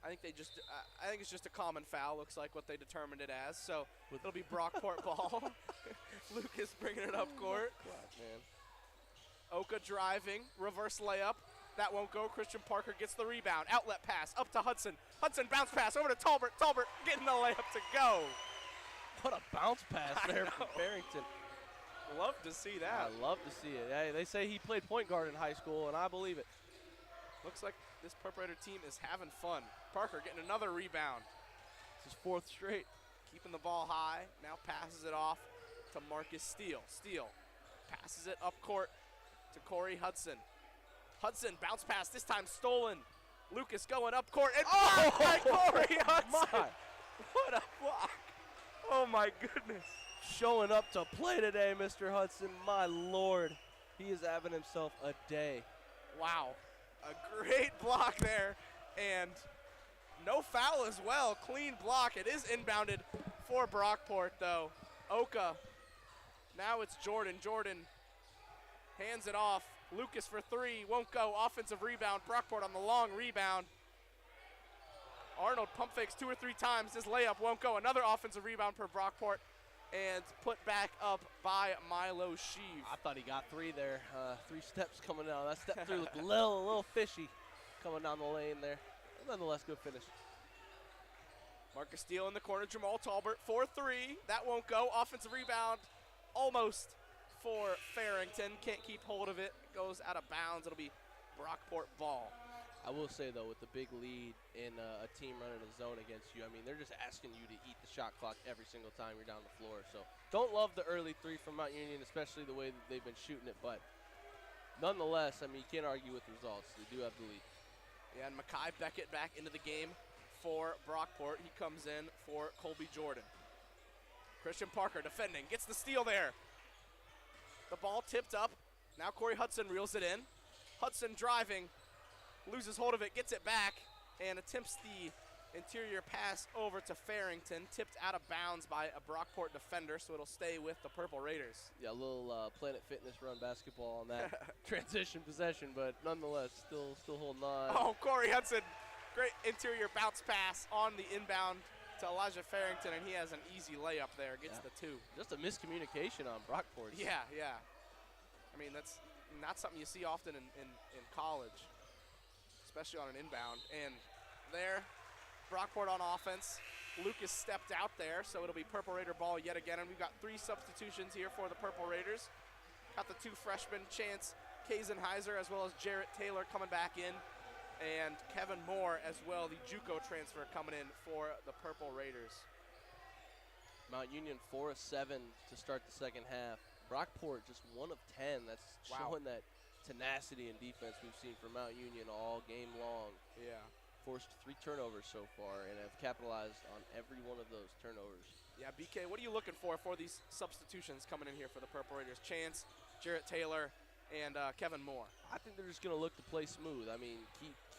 I think they just. I think it's just a common foul. Looks like what they determined it as. So it'll be Brockport ball. Lucas bringing it up court. God, man. Oka driving, reverse layup. That won't go. Christian Parker gets the rebound. Outlet pass up to Hudson. Hudson bounce pass over to Talbert. Talbert getting the layup to go. What a bounce pass there from Barrington. Love to see that. I love to see it. Hey, they say he played point guard in high school, and I believe it. Looks like this Purple Raider team is having fun. Parker getting another rebound. This is 4th straight. keeping the ball high. Now passes it off to Marcus Steele. Steele passes it up court to Corey Hudson. Hudson bounce pass, this time stolen. Lucas going up court and blocked by Corey Hudson. My. What a block. Oh my goodness. Showing up to play today, Mr. Hudson. My Lord, he is having himself a day. Wow, a great block there, and no foul as well. Clean block. It is inbounded for Brockport, though. Oka, now it's Jordan. Jordan hands it off. Lucas for three, won't go. Offensive rebound. Brockport on the long rebound. Arnold pump fakes 2 or 3 times. His layup won't go. Another offensive rebound per Brockport, and put back up by Milo Sheave. I thought he got 3 there. 3 steps coming down. That step 3 looked a little fishy coming down the lane there. Nonetheless, good finish. Marcus Steele in the corner. Jamal Talbert for 3. That won't go. Offensive rebound almost for Farrington. Can't keep hold of it. Goes out of bounds. It'll be Brockport ball. I will say, though, with the big lead in a team running a zone against you, I mean, they're just asking you to eat the shot clock every single time you're down the floor. So don't love the early 3 from Mount Union, especially the way that they've been shooting it. But nonetheless, I mean, you can't argue with the results. They do have the lead. Yeah, and Makai Beckett back into the game for Brockport. He comes in for Colby Jordan. Christian Parker defending, gets the steal there. The ball tipped up. Now Corey Hudson reels it in. Hudson driving, loses hold of it, gets it back, and attempts the interior pass over to Farrington. Tipped out of bounds by a Brockport defender, so it'll stay with the Purple Raiders. Yeah, a little Planet Fitness run basketball on that transition possession, but nonetheless, still holding on. Oh, Corey Hudson, great interior bounce pass on the inbound to Elijah Farrington, and he has an easy layup there, gets the 2. Just a miscommunication on Brockport. Yeah. I mean, that's not something you see often in college, especially on an inbound. And there, Brockport on offense. Lucas stepped out there, so it'll be Purple Raider ball yet again. And we've got 3 substitutions here for the Purple Raiders. Got the 2 freshmen, Chance Kazenheiser, as well as Jarrett Taylor coming back in. And Kevin Moore as well, the JUCO transfer, coming in for the Purple Raiders. Mount Union 4 of 7 to start the second half. Brockport just 1 of 10. That's showing that tenacity and defense we've seen from Mount Union all game long. Yeah. Forced 3 turnovers so far and have capitalized on every one of those turnovers. Yeah, BK, what are you looking for these substitutions coming in here for the Purple Raiders? Chance, Jarrett Taylor, and Kevin Moore. I think they're just going to look to play smooth. I mean,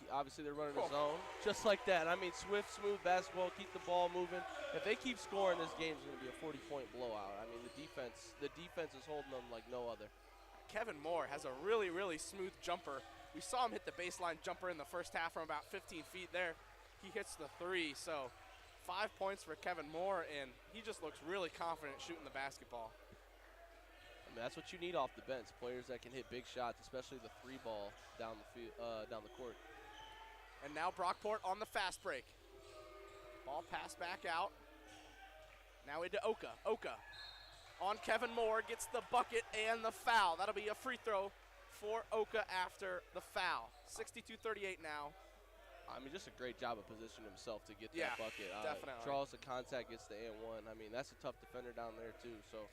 obviously they're running a zone just like that. I mean, swift, smooth basketball, keep the ball moving. If they keep scoring, this game's going to be a 40-point blowout. I mean, the defense is holding them like no other. Kevin Moore has a really, really smooth jumper. We saw him hit the baseline jumper in the first half from about 15 feet there. He hits the 3, so 5 points for Kevin Moore, and he just looks really confident shooting the basketball. I mean, that's what you need off the bench, players that can hit big shots, especially the 3 ball down the court. And now Brockport on the fast break. Ball passed back out. Now into Oka. Oka on Kevin Moore, gets the bucket and the foul. That'll be a free throw for Oka after the foul. 62-38 now. I mean, just a great job of positioning himself to get that bucket. Definitely. Draws the contact, gets the and 1. I mean, that's a tough defender down there, too. So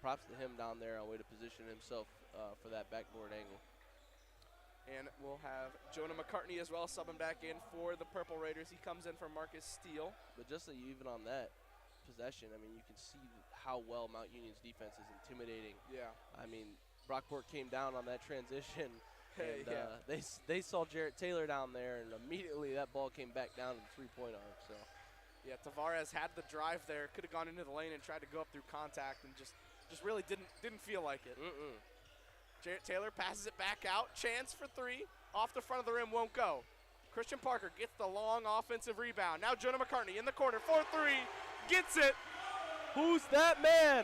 props to him down there on the way to position himself for that backboard angle. And we'll have Jonah McCartney as well subbing back in for the Purple Raiders. He comes in for Marcus Steele. But just even on that possession, I mean, you can see how well Mount Union's defense is intimidating. Yeah. I mean, Brockport came down on that transition. And they saw Jarrett Taylor down there, and immediately that ball came back down to the 3-point arc. So, yeah, Tavares had the drive there, could have gone into the lane and tried to go up through contact, and just really didn't feel like it. Jarrett Taylor passes it back out. Chance for 3, off the front of the rim, won't go. Christian Parker gets the long offensive rebound. Now Jonah McCartney in the corner for 3, gets it. Who's that man?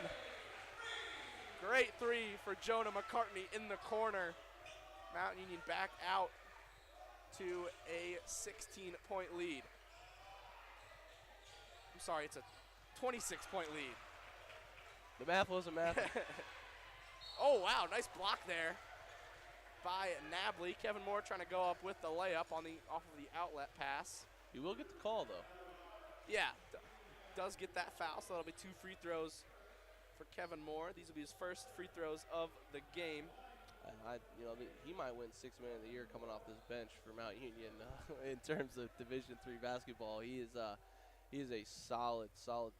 Great 3 for Jonah McCartney in the corner. Mount Union back out to a 16-point lead. I'm sorry, it's a 26-point lead. The math wasn't math. Oh, wow, nice block there by Nabley. Kevin Moore trying to go up with the layup off of the outlet pass. He will get the call, though. Yeah, does get that foul, so that'll be 2 free throws for Kevin Moore. These will be his first free throws of the game. He might win Sixth Man of the Year coming off this bench for Mount Union in terms of Division III basketball. He is a solid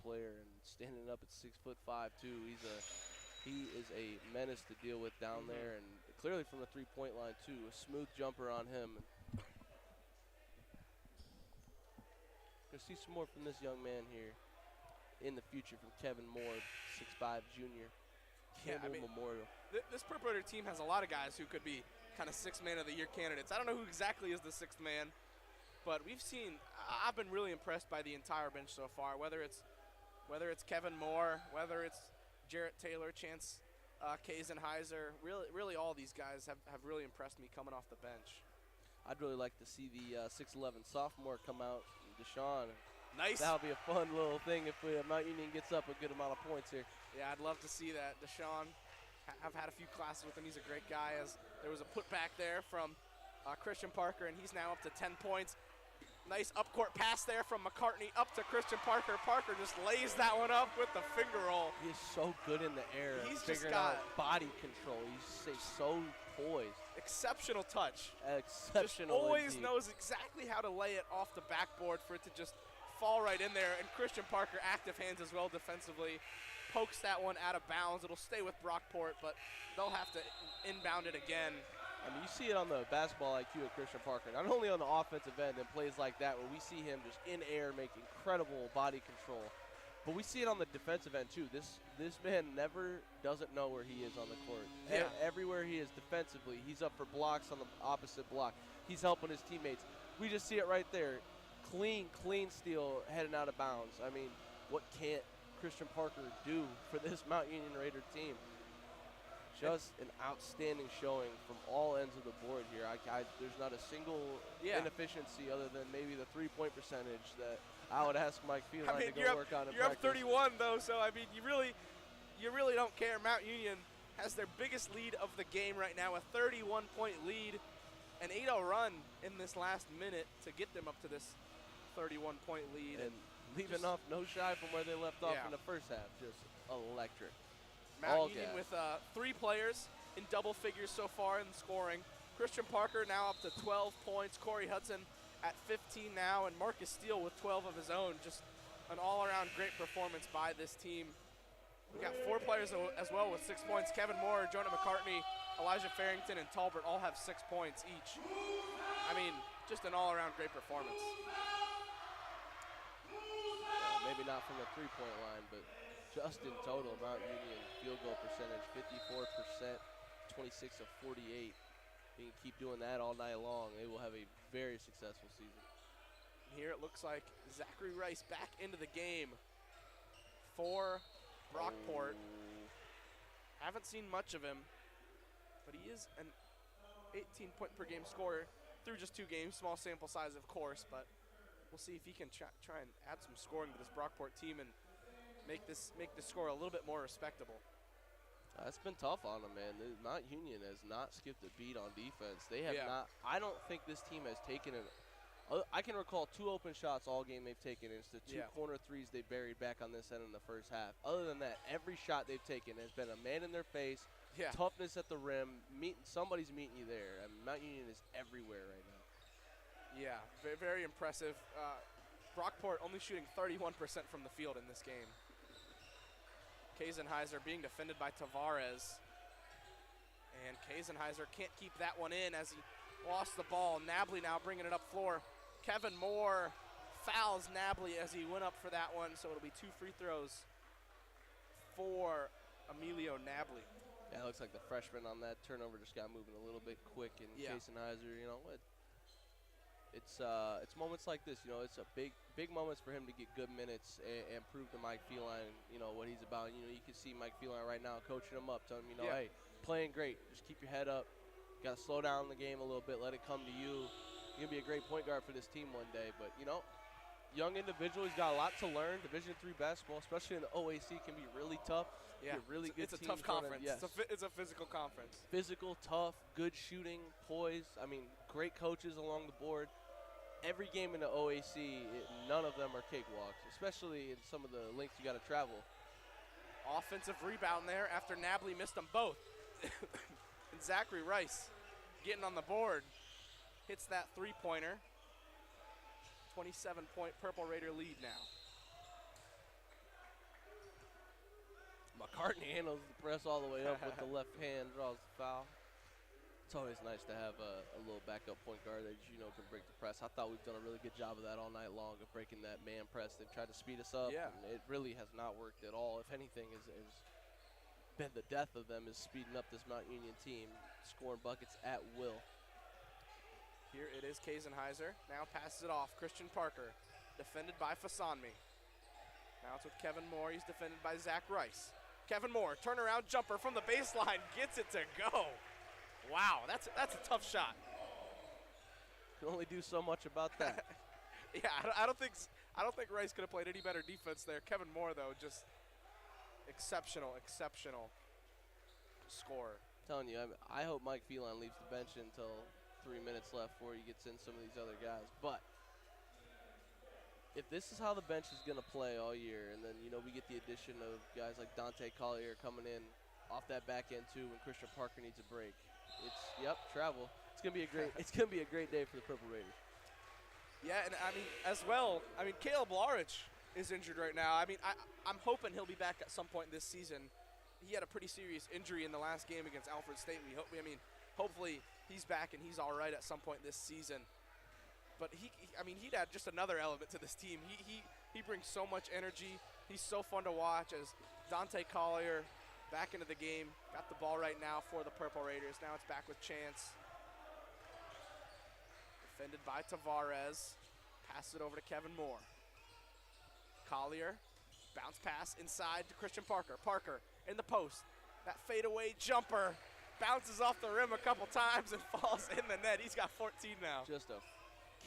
player, and standing up at 6'5" too. He is a menace to deal with down there, and clearly from the three-point line too. A smooth jumper on him. Gonna see some more from this young man here in the future from Kevin Moore, 6'5" junior. Campbell Memorial. This Purple Raider team has a lot of guys who could be kind of Sixth Man of the Year candidates. I don't know who exactly is the sixth man, but I've been really impressed by the entire bench so far. Whether it's Kevin Moore, whether it's Jarrett Taylor, Chance Kazenheiser, really all these guys have really impressed me coming off the bench. I'd really like to see the 6'11" sophomore come out, Deshaun. Nice. That'll be a fun little thing if Mount Union gets up a good amount of points here. Yeah, I'd love to see that. Deshaun, I've had a few classes with him. He's a great guy. As there was a putback there from Christian Parker, and he's now up to 10 points. Nice up-court pass there from McCartney up to Christian Parker. Parker just lays that one up with the finger roll. He is so good in the air. He's figuring out body control. He's so poised. Exceptional touch. Exceptional. Just always indeed. knows exactly how to lay it off the backboard for it to just fall right in there. And Christian Parker, active hands as well defensively, pokes that one out of bounds. It'll stay with Brockport, but they'll have to inbound it again. I mean, you see it on the basketball IQ of Christian Parker, not only on the offensive end and plays like that where we see him just in air make incredible body control, but we see it on the defensive end too. This man never doesn't know where he is on the court. Yeah. Everywhere he is defensively, he's up for blocks on the opposite block. He's helping his teammates. We just see it right there. Clean steal heading out of bounds. I mean, what can't Christian Parker do for this Mount Union Raider team? Just an outstanding showing from all ends of the board here. There's not a single inefficiency other than maybe the three-point percentage that I would ask Mike Feline to go work on in You're practice. up 31, though, so, I mean, you really don't care. Mount Union has their biggest lead of the game right now, a 31-point lead, an 8-0 run in this last minute to get them up to this 31-point lead. And leaving off no shy from where they left off in the first half. Just electric. Mount Union with 3 players in double figures so far in scoring. Christian Parker now up to 12 points. Corey Hudson at 15 now, and Marcus Steele with 12 of his own. Just an all-around great performance by this team. We got 4 players as well with 6 points. Kevin Moore, Jonah McCartney, Elijah Farrington, and Talbert all have 6 points each. I mean, just an all-around great performance. Maybe not from the three-point line, but just in total, Mount Union field goal percentage, 54%, 26 of 48. You can keep doing that all night long. They will have a very successful season. Here it looks like Zachary Rice back into the game for Brockport. Haven't seen much of him, but he is an 18-point-per-game scorer through just 2 games. Small sample size, of course, but we'll see if he can try and add some scoring to this Brockport team and make this score a little bit more respectable. It's been tough on them, man. Mount Union has not skipped a beat on defense. They have not. I don't think this team has taken I can recall 2 open shots all game they've taken. It's the 2 corner threes they buried back on this end in the first half. Other than that, every shot they've taken has been a man in their face, toughness at the rim, somebody's meeting you there. I mean, Mount Union is everywhere right now. Yeah, very, very impressive. Brockport only shooting 31% from the field in this game. Kazenheiser being defended by Tavares. And Kazenheiser can't keep that one in as he lost the ball. Nabley now bringing it up floor. Kevin Moore fouls Nabley as he went up for that one, so it'll be 2 free throws for Emilio Nabley. Yeah, it looks like the freshman on that turnover just got moving a little bit quick. And Kazenheiser, you know what? It's moments like this, you know, it's a big moments for him to get good minutes and prove to Mike Feline, you know, what he's about. You know, you can see Mike Feline right now coaching him up, telling him, you know, hey, playing great, just keep your head up. You got to slow down the game a little bit, let it come to you. You're going to be a great point guard for this team one day. But, you know, young individual, he's got a lot to learn. Division III basketball, especially in the OAC, can be really tough. Yeah, really good. It's a tough conference. It's a physical conference. Physical, tough, good shooting, poise. I mean, great coaches along the board. every game in the OAC, none of them are cakewalks, especially in some of the lengths you got to travel. Offensive rebound there after Nably missed them both. And Zachary Rice getting on the board. Hits that three-pointer. 27-point Purple Raider lead now. McCartney handles the press all the way up with the left hand, draws the foul. It's always nice to have a little backup point guard that you know can break the press. I thought we've done a really good job of that all night long of breaking that man press. They've tried to speed us up, Yeah. and it really has not worked at all. If anything, has been the death of them is speeding up this Mount Union team, scoring buckets at will. Here it is Kazenheiser. Now passes it off. Christian Parker, defended by Fasanmi. Now it's with Kevin Moore. He's defended by Zach Rice. Kevin Moore, turnaround jumper from the baseline, gets it to go. Wow, that's a tough shot. Can only do so much about that. Yeah, I don't think Rice could have played any better defense there. Kevin Moore though, just exceptional scorer. I'm telling you, I hope Mike Phelan leaves the bench until 3 minutes left before he gets in some of these other guys. But if this is how the bench is going to play all year, and then, you know, we get the addition of guys like Dante Collier coming in off that back end too when Christian Parker needs a break. Travel. It's going to be a great day for the Purple Raiders. Yeah, and I mean, as well, Caleb Larich is injured right now. I'm hoping he'll be back at some point this season. He had a pretty serious injury in the last game against Alfred State. Hopefully he's back and he's all right at some point this season. But he'd add just another element to this team. He brings so much energy. He's so fun to watch as Dante Collier back into the game. Got the ball right now for the Purple Raiders. Now it's back with Chance. Defended by Tavares. Passes it over to Kevin Moore. Collier, bounce pass inside to Christian Parker. Parker in the post. That fadeaway jumper bounces off the rim a couple times and falls in the net. He's got 14 now. Just a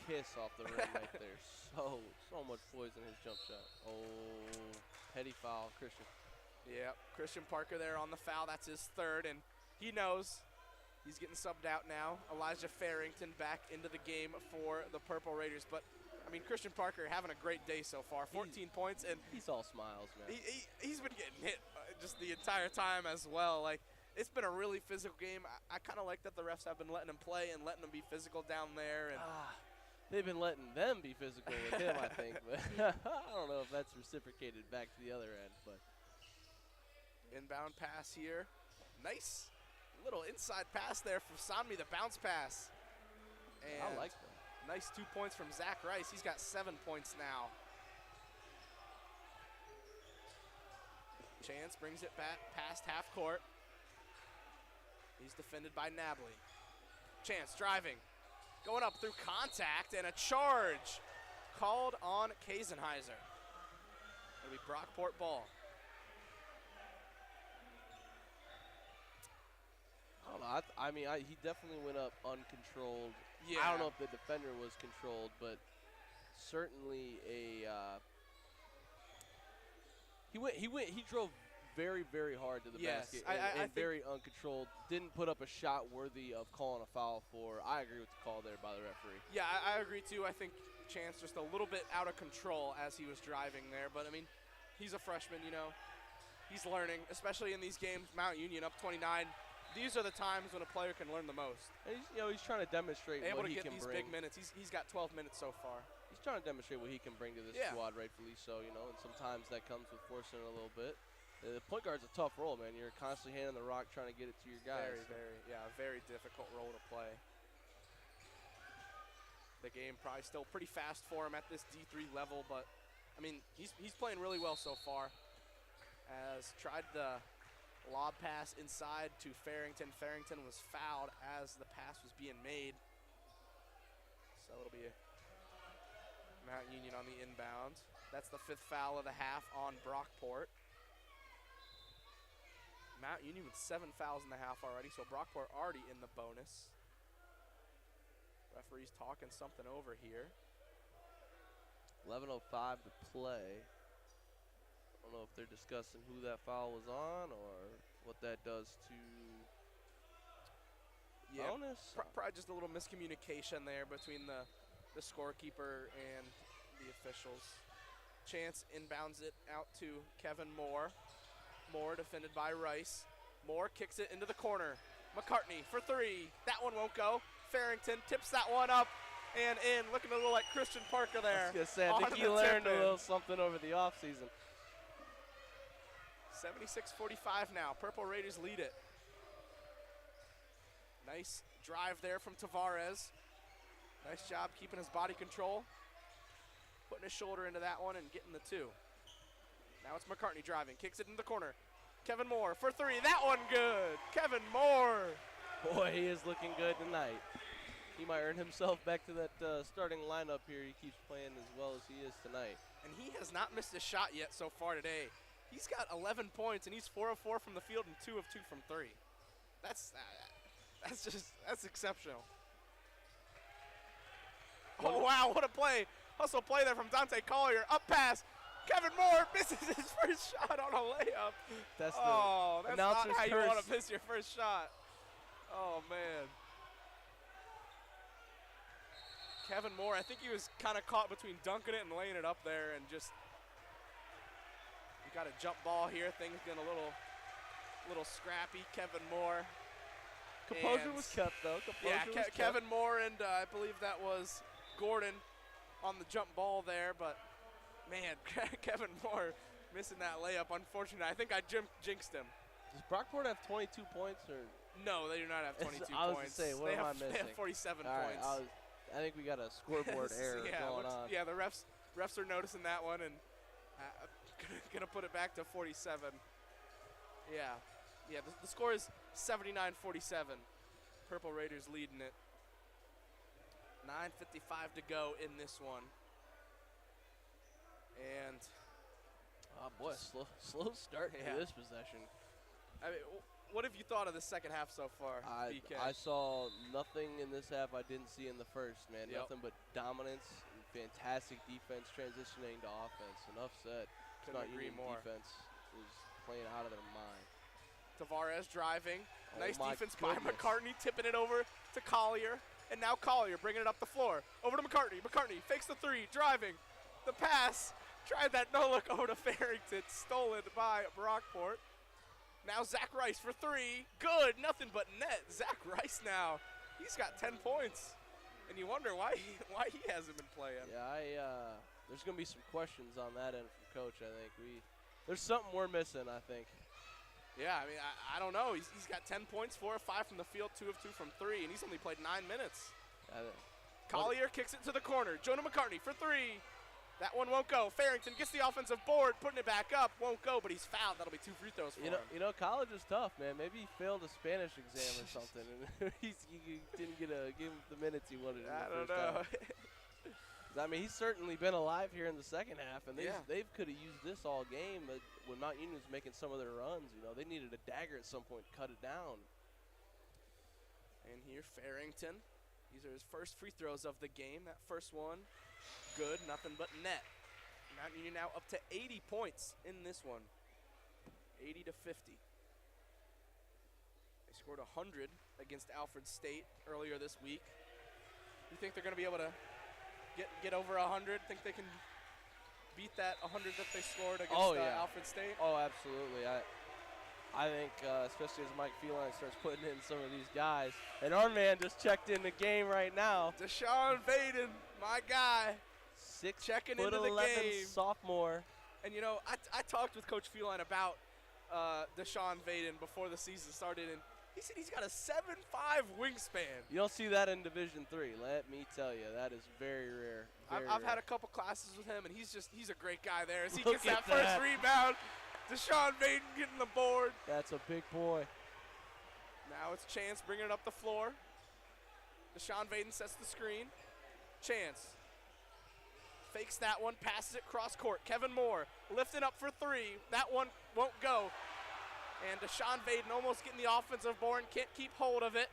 kiss off the rim right there. So much poison in his jump shot. Oh, petty foul, Christian. Yeah, Christian Parker there on the foul. That's his third, and he knows he's getting subbed out now. Elijah Farrington back into the game for the Purple Raiders. But, Christian Parker having a great day so far. 14 points, and he's all smiles, man. He's been getting hit just the entire time as well. It's been a really physical game. I kind of like that the refs have been letting him play and letting him be physical down there. And they've been letting them be physical with him, I think. But I don't know if that's reciprocated back to the other end. But inbound pass here. Nice little inside pass there from Sanmi, the bounce pass. And I like that. Nice 2 points from Zach Rice. He's got 7 points now. Chance brings it back past half court. He's defended by Nably. Chance driving. Going up through contact and a charge called on Kazenheiser. It'll be Brockport ball. I don't know. He definitely went up uncontrolled. Yeah. I don't know if the defender was controlled, but certainly he drove very, very hard to the basket and very uncontrolled. Didn't put up a shot worthy of calling a foul for. I agree with the call there by the referee. Yeah, I agree too. I think Chance just a little bit out of control as he was driving there. But, he's a freshman, He's learning, especially in these games. Mount Union up 29. These are the times when a player can learn the most. And he's trying to demonstrate what he can bring. Able to get these big minutes. He's got 12 minutes so far. He's trying to demonstrate what he can bring to this squad, rightfully so, and sometimes that comes with forcing it a little bit. The point guard's a tough role, man. You're constantly handing the rock, trying to get it to your guys. Very difficult role to play. The game probably still pretty fast for him at this D3 level, but, he's playing really well so far. As tried the lob pass inside to Farrington. Farrington was fouled as the pass was being made. So it'll be Mount Union on the inbound. That's the 5th foul of the half on Brockport. Mount Union with 7 fouls in the half already, so Brockport already in the bonus. Referee's talking something over here. 11:05 to play. I don't know if they're discussing who that foul was on or what that does to bonus. Probably just a little miscommunication there between the the scorekeeper and the officials. Chance inbounds it out to Kevin Moore. Moore defended by Rice. Moore kicks it into the corner. McCartney for three. That one won't go. Farrington tips that one up and in. Looking a little like Christian Parker there. I was going to say, I think he learned a little something over the offseason. 76-45 now. Purple Raiders lead it. Nice drive there from Tavares. Nice job keeping his body control. Putting his shoulder into that one and getting the two. Now it's McCartney driving. Kicks it in the corner. Kevin Moore for three. That one good. Kevin Moore. Boy, he is looking good tonight. He might earn himself back to that starting lineup here. He keeps playing as well as he is tonight. And he has not missed a shot yet so far today. He's got 11 points, and he's 4 of 4 from the field and 2 of 2 from three. That's exceptional. Oh, wow, what a play. Hustle play there from Dante Collier. Up pass. Kevin Moore misses his first shot on a layup. That's that's not how you curse. want to miss your first shot. Oh, man. Kevin Moore, I think he was kind of caught between dunking it and laying it up there and just – we got a jump ball here. Things getting a little scrappy. Kevin Moore. Composure was kept, though. Kevin Moore and I believe that was Gordon on the jump ball there. But, man, Kevin Moore missing that layup. Unfortunately, I think I jinxed him. Does Brockport have 22 points? Or? No, they do not have 22 points. I was going to say, what am I missing? They have 47 All points. Right, I think we got a scoreboard error going on. Yeah, the refs are noticing that one and gonna put it back to 47. Yeah, the score is 79-47. Purple Raiders leading it. 9:55 to go in this one. And oh boy, slow start to this possession. I mean, what have you thought of the second half so far, BK? I saw nothing in this half I didn't see in the first, man. Yep. Nothing but dominance and fantastic defense transitioning to offense. Enough said. Couldn't agree more. Defense was playing out of their mind. Tavares driving. Oh, nice defense goodness. by McCartney, tipping it over to Collier. And now Collier bringing it up the floor. Over to McCartney. McCartney fakes the three, driving. The pass. Tried that no-look over to Farrington. Stolen by Brockport. Now Zach Rice for three. Good. Nothing but net. Zach Rice now. He's got 10 points. And you wonder why he hasn't been playing. Yeah, there's going to be some questions on that end from Coach, I think. There's something we're missing, I think. Yeah, I mean, I don't know. He's got 10 points, 4 of 5 from the field, 2 of 2 from three, and he's only played 9 minutes. Collier kicks it to the corner. Jonah McCartney for three. That one won't go. Farrington gets the offensive board, putting it back up. Won't go, but he's fouled. That'll be 2 free throws for him. You know, college is tough, man. Maybe he failed a Spanish exam or something, and he didn't give him the minutes he wanted. I don't know. I mean, he's certainly been alive here in the second half, and they could have used this all game. But when Mount Union was making some of their runs, they needed a dagger at some point to cut it down. And here, Farrington. These are his first free throws of the game. That first one, good, nothing but net. Mount Union now up to 80 points in this one, 80-50. They scored 100 against Alfred State earlier this week. You think they're going to be able to get over 100? Think they can beat that 100 that they scored against Alfred State? Oh, absolutely. I think, especially as Mike Feline starts putting in some of these guys. And our man just checked in the game right now. Deshaun Vaden, my guy. 6'11" sophomore. And, I talked with Coach Feline about Deshaun Vaden before the season started, and he said he's got a 7'5" wingspan. You don't see that in Division III. Let me tell you, that is very rare. I've had a couple classes with him, and he's a great guy there. As he gets that first rebound, Deshaun Vaden getting the board. That's a big boy. Now it's Chance bringing it up the floor. Deshaun Vaden sets the screen. Chance fakes that one, passes it cross court. Kevin Moore lifting up for three. That one won't go. And Deshaun Vaden almost getting the offensive board, can't keep hold of it.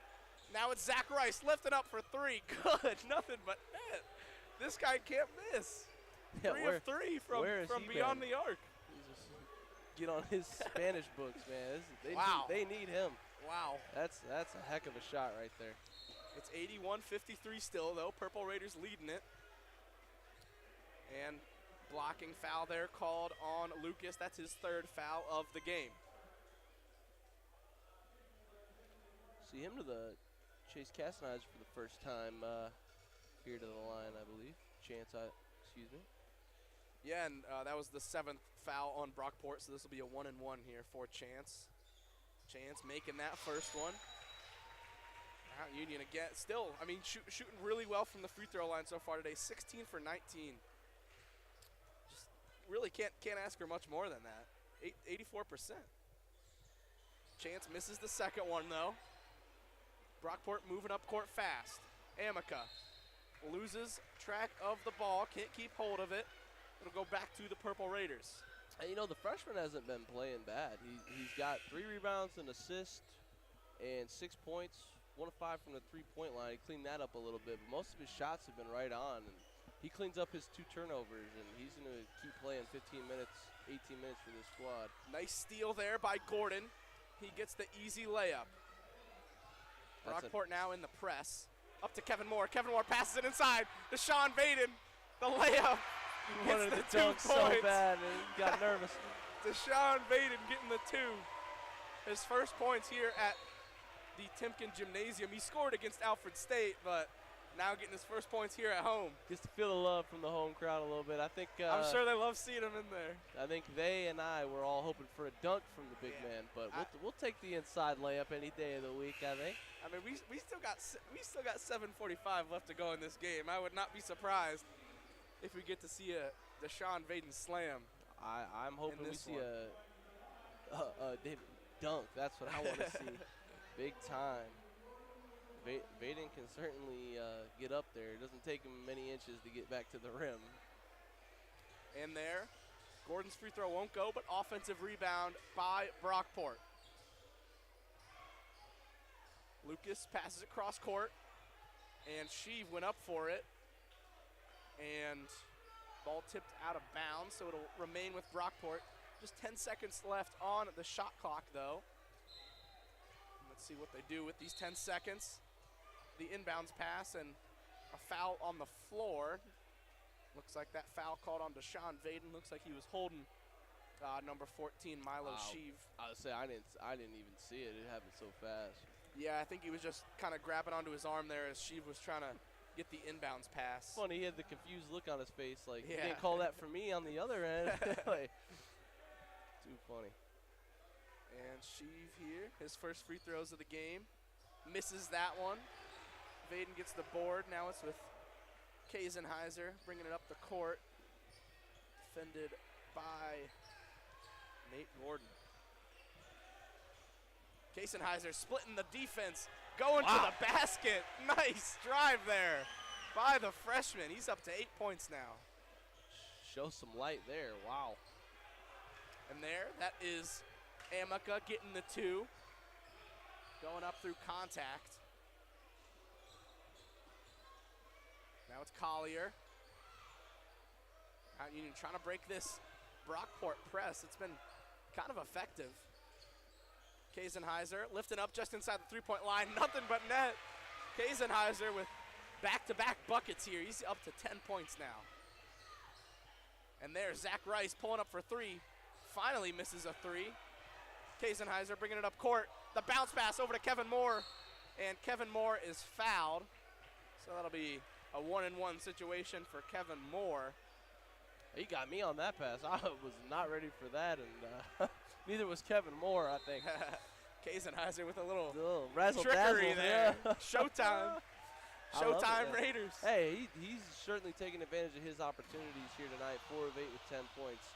Now it's Zach Rice lifting up for three. Good, nothing but net. This guy can't miss. Yeah, 3 of 3 from beyond the arc. Get on his Spanish books, man. They need him. Wow. That's a heck of a shot right there. It's 81-53 still, though. Purple Raiders leading it. And blocking foul there called on Lucas. That's his third foul of the game. See him to the Chase Castanizer for the first time here to the line, I believe. Excuse me. Yeah, and that was the 7th foul on Brockport, so this will be a 1-and-1 here for Chance. Chance making that first one. Mount Union again, still, I mean, shooting really well from the free throw line so far today. 16 for 19. Just really can't ask for much more than that. 84%. Chance misses the second one though. Brockport moving up court fast. Amica loses track of the ball, can't keep hold of it. It'll go back to the Purple Raiders. And you know, the freshman hasn't been playing bad. He's got 3 rebounds, an assist, and 6 points. 1 of 5 from the three-point line. He cleaned that up a little bit, but most of his shots have been right on. And he cleans up his 2 turnovers, and he's going to keep playing 15 minutes, 18 minutes for this squad. Nice steal there by Gordon. He gets the easy layup. Brockport now in the press. Up to Kevin Moore. Kevin Moore passes it inside. Deshaun Vaden, the layup. He wanted the 2 points so bad, and he got nervous. Deshaun Vaden getting the 2. His first points here at the Timken Gymnasium. He scored against Alfred State, but now getting his first points here at home. Gets to feel the love from the home crowd a little bit. I think I'm sure they love seeing him in there. I think they and I were all hoping for a dunk from the big man, but we'll take the inside layup any day of the week, I think. I mean, we still got 7:45 left to go in this game. I would not be surprised if we get to see a Deshaun Vaden slam. I'm hoping we see a dunk. That's what I want to see. Big time. Vaden can certainly get up there. It doesn't take him many inches to get back to the rim. And there, Gordon's free throw won't go, but offensive rebound by Brockport. Lucas passes it cross court, and Sheev went up for it. And ball tipped out of bounds, so it'll remain with Brockport. Just 10 seconds left on the shot clock, though. Let's see what they do with these 10 seconds. The inbounds pass and a foul on the floor. Looks like that foul called on Deshaun Vaden. Looks like he was holding number 14, Milo Sheev. I would say I didn't even see it. It happened so fast. Yeah, I think he was just kind of grabbing onto his arm there as Sheev was trying to get the inbounds pass. Funny, he had the confused look on his face, like he didn't call that for me on the other end. Like, too funny. And Sheev here, his first free throws of the game, misses that one. Vaden gets the board. Now it's with Kazenheiser bringing it up the court. Defended by Nate Gordon. Kazenheiser splitting the defense, going to the basket. Nice drive there by the freshman. He's up to 8 points now. Show some light there. Wow. And there, that is Amica getting the 2. Going up through contact. Now it's Collier. Mount Union trying to break this Brockport press. It's been kind of effective. Kazenheiser lifting up just inside the three-point line. Nothing but net. Kazenheiser with back-to-back buckets here. He's up to 10 points now. And there's Zach Rice pulling up for 3. Finally misses a 3. Kazenheiser bringing it up court. The bounce pass over to Kevin Moore. And Kevin Moore is fouled. So that'll be a 1-and-1 situation for Kevin Moore. He got me on that pass. I was not ready for that, and neither was Kevin Moore, I think. Kazenheiser with a little razzle-dazzle there. Showtime. Showtime Raiders. Hey, he's certainly taking advantage of his opportunities here tonight. 4 of 8 with 10 points.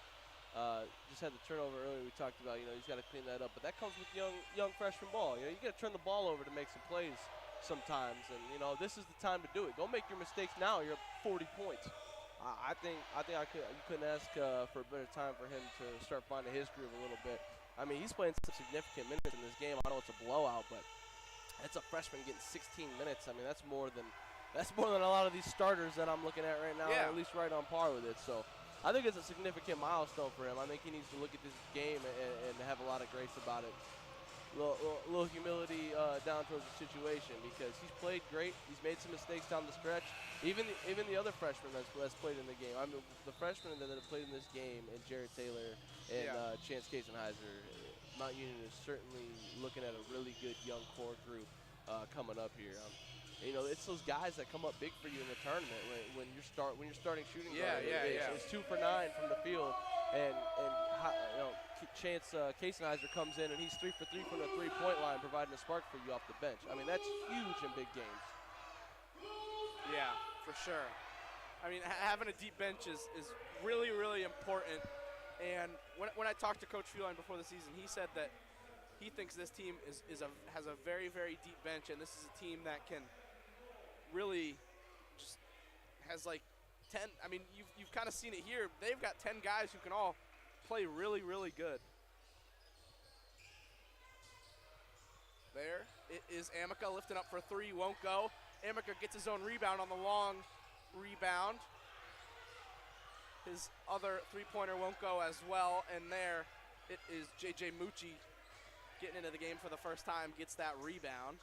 Just had the turnover earlier we talked about. He's got to clean that up. But that comes with young freshman ball. You got to turn the ball over to make some plays sometimes. And, this is the time to do it. Don't make your mistakes now. You're up 40 points. I think you couldn't ask for a better time for him to start finding his groove a little bit. I mean, he's playing some significant minutes in this game. I know it's a blowout, but that's a freshman getting 16 minutes. I mean, that's more than a lot of these starters that I'm looking at right now, or at least right on par with it. So I think it's a significant milestone for him. I think he needs to look at this game and have a lot of grace about it. Little humility down towards the situation because he's played great. He's made some mistakes down the stretch. Even the other freshmen that's played in the game. I mean, the freshmen that have played in this game, and Jared Taylor and Chance Kasenheiser, Mount Union is certainly looking at a really good young core group coming up here. You know, it's those guys that come up big for you in the tournament when you're starting shooting guard. It's 2 for 9 from the field, and you know, Chance Kasenheiser comes in and he's 3 for 3 from the 3-point line, providing a spark for you off the bench. I mean, that's huge in big games. Yeah, for sure. I mean, having a deep bench is really, really important. And when I talked to Coach Feline before the season, he said that he thinks this team has a very, very deep bench, and this is a team that can really just has like 10. I mean, you've kind of seen it here. They've got 10 guys who can all play really, really good. There it is. Amica lifting up for 3, won't go. Amica gets his own rebound on the long rebound. His other three-pointer won't go as well, and there it is. J.J. Mucci getting into the game for the first time, gets that rebound.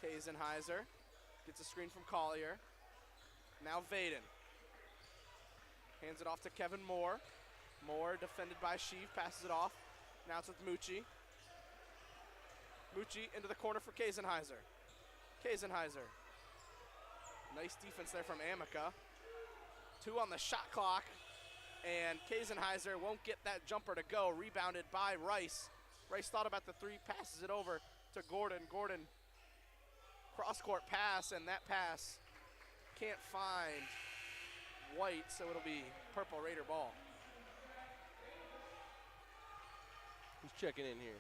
Kasenheiser gets a screen from Collier. Now Vaden hands it off to Kevin Moore. Moore defended by Sheaf, passes it off. Now it's with Mucci. Mucci into the corner for Kasenheiser. Kasenheiser. Nice defense there from Amica. 2 on the shot clock, and Kasenheiser won't get that jumper to go. Rebounded by Rice. Rice thought about the 3, passes it over to Gordon. Gordon, cross-court pass, and that pass can't find White, so it'll be Purple Raider ball. Who's checking in here?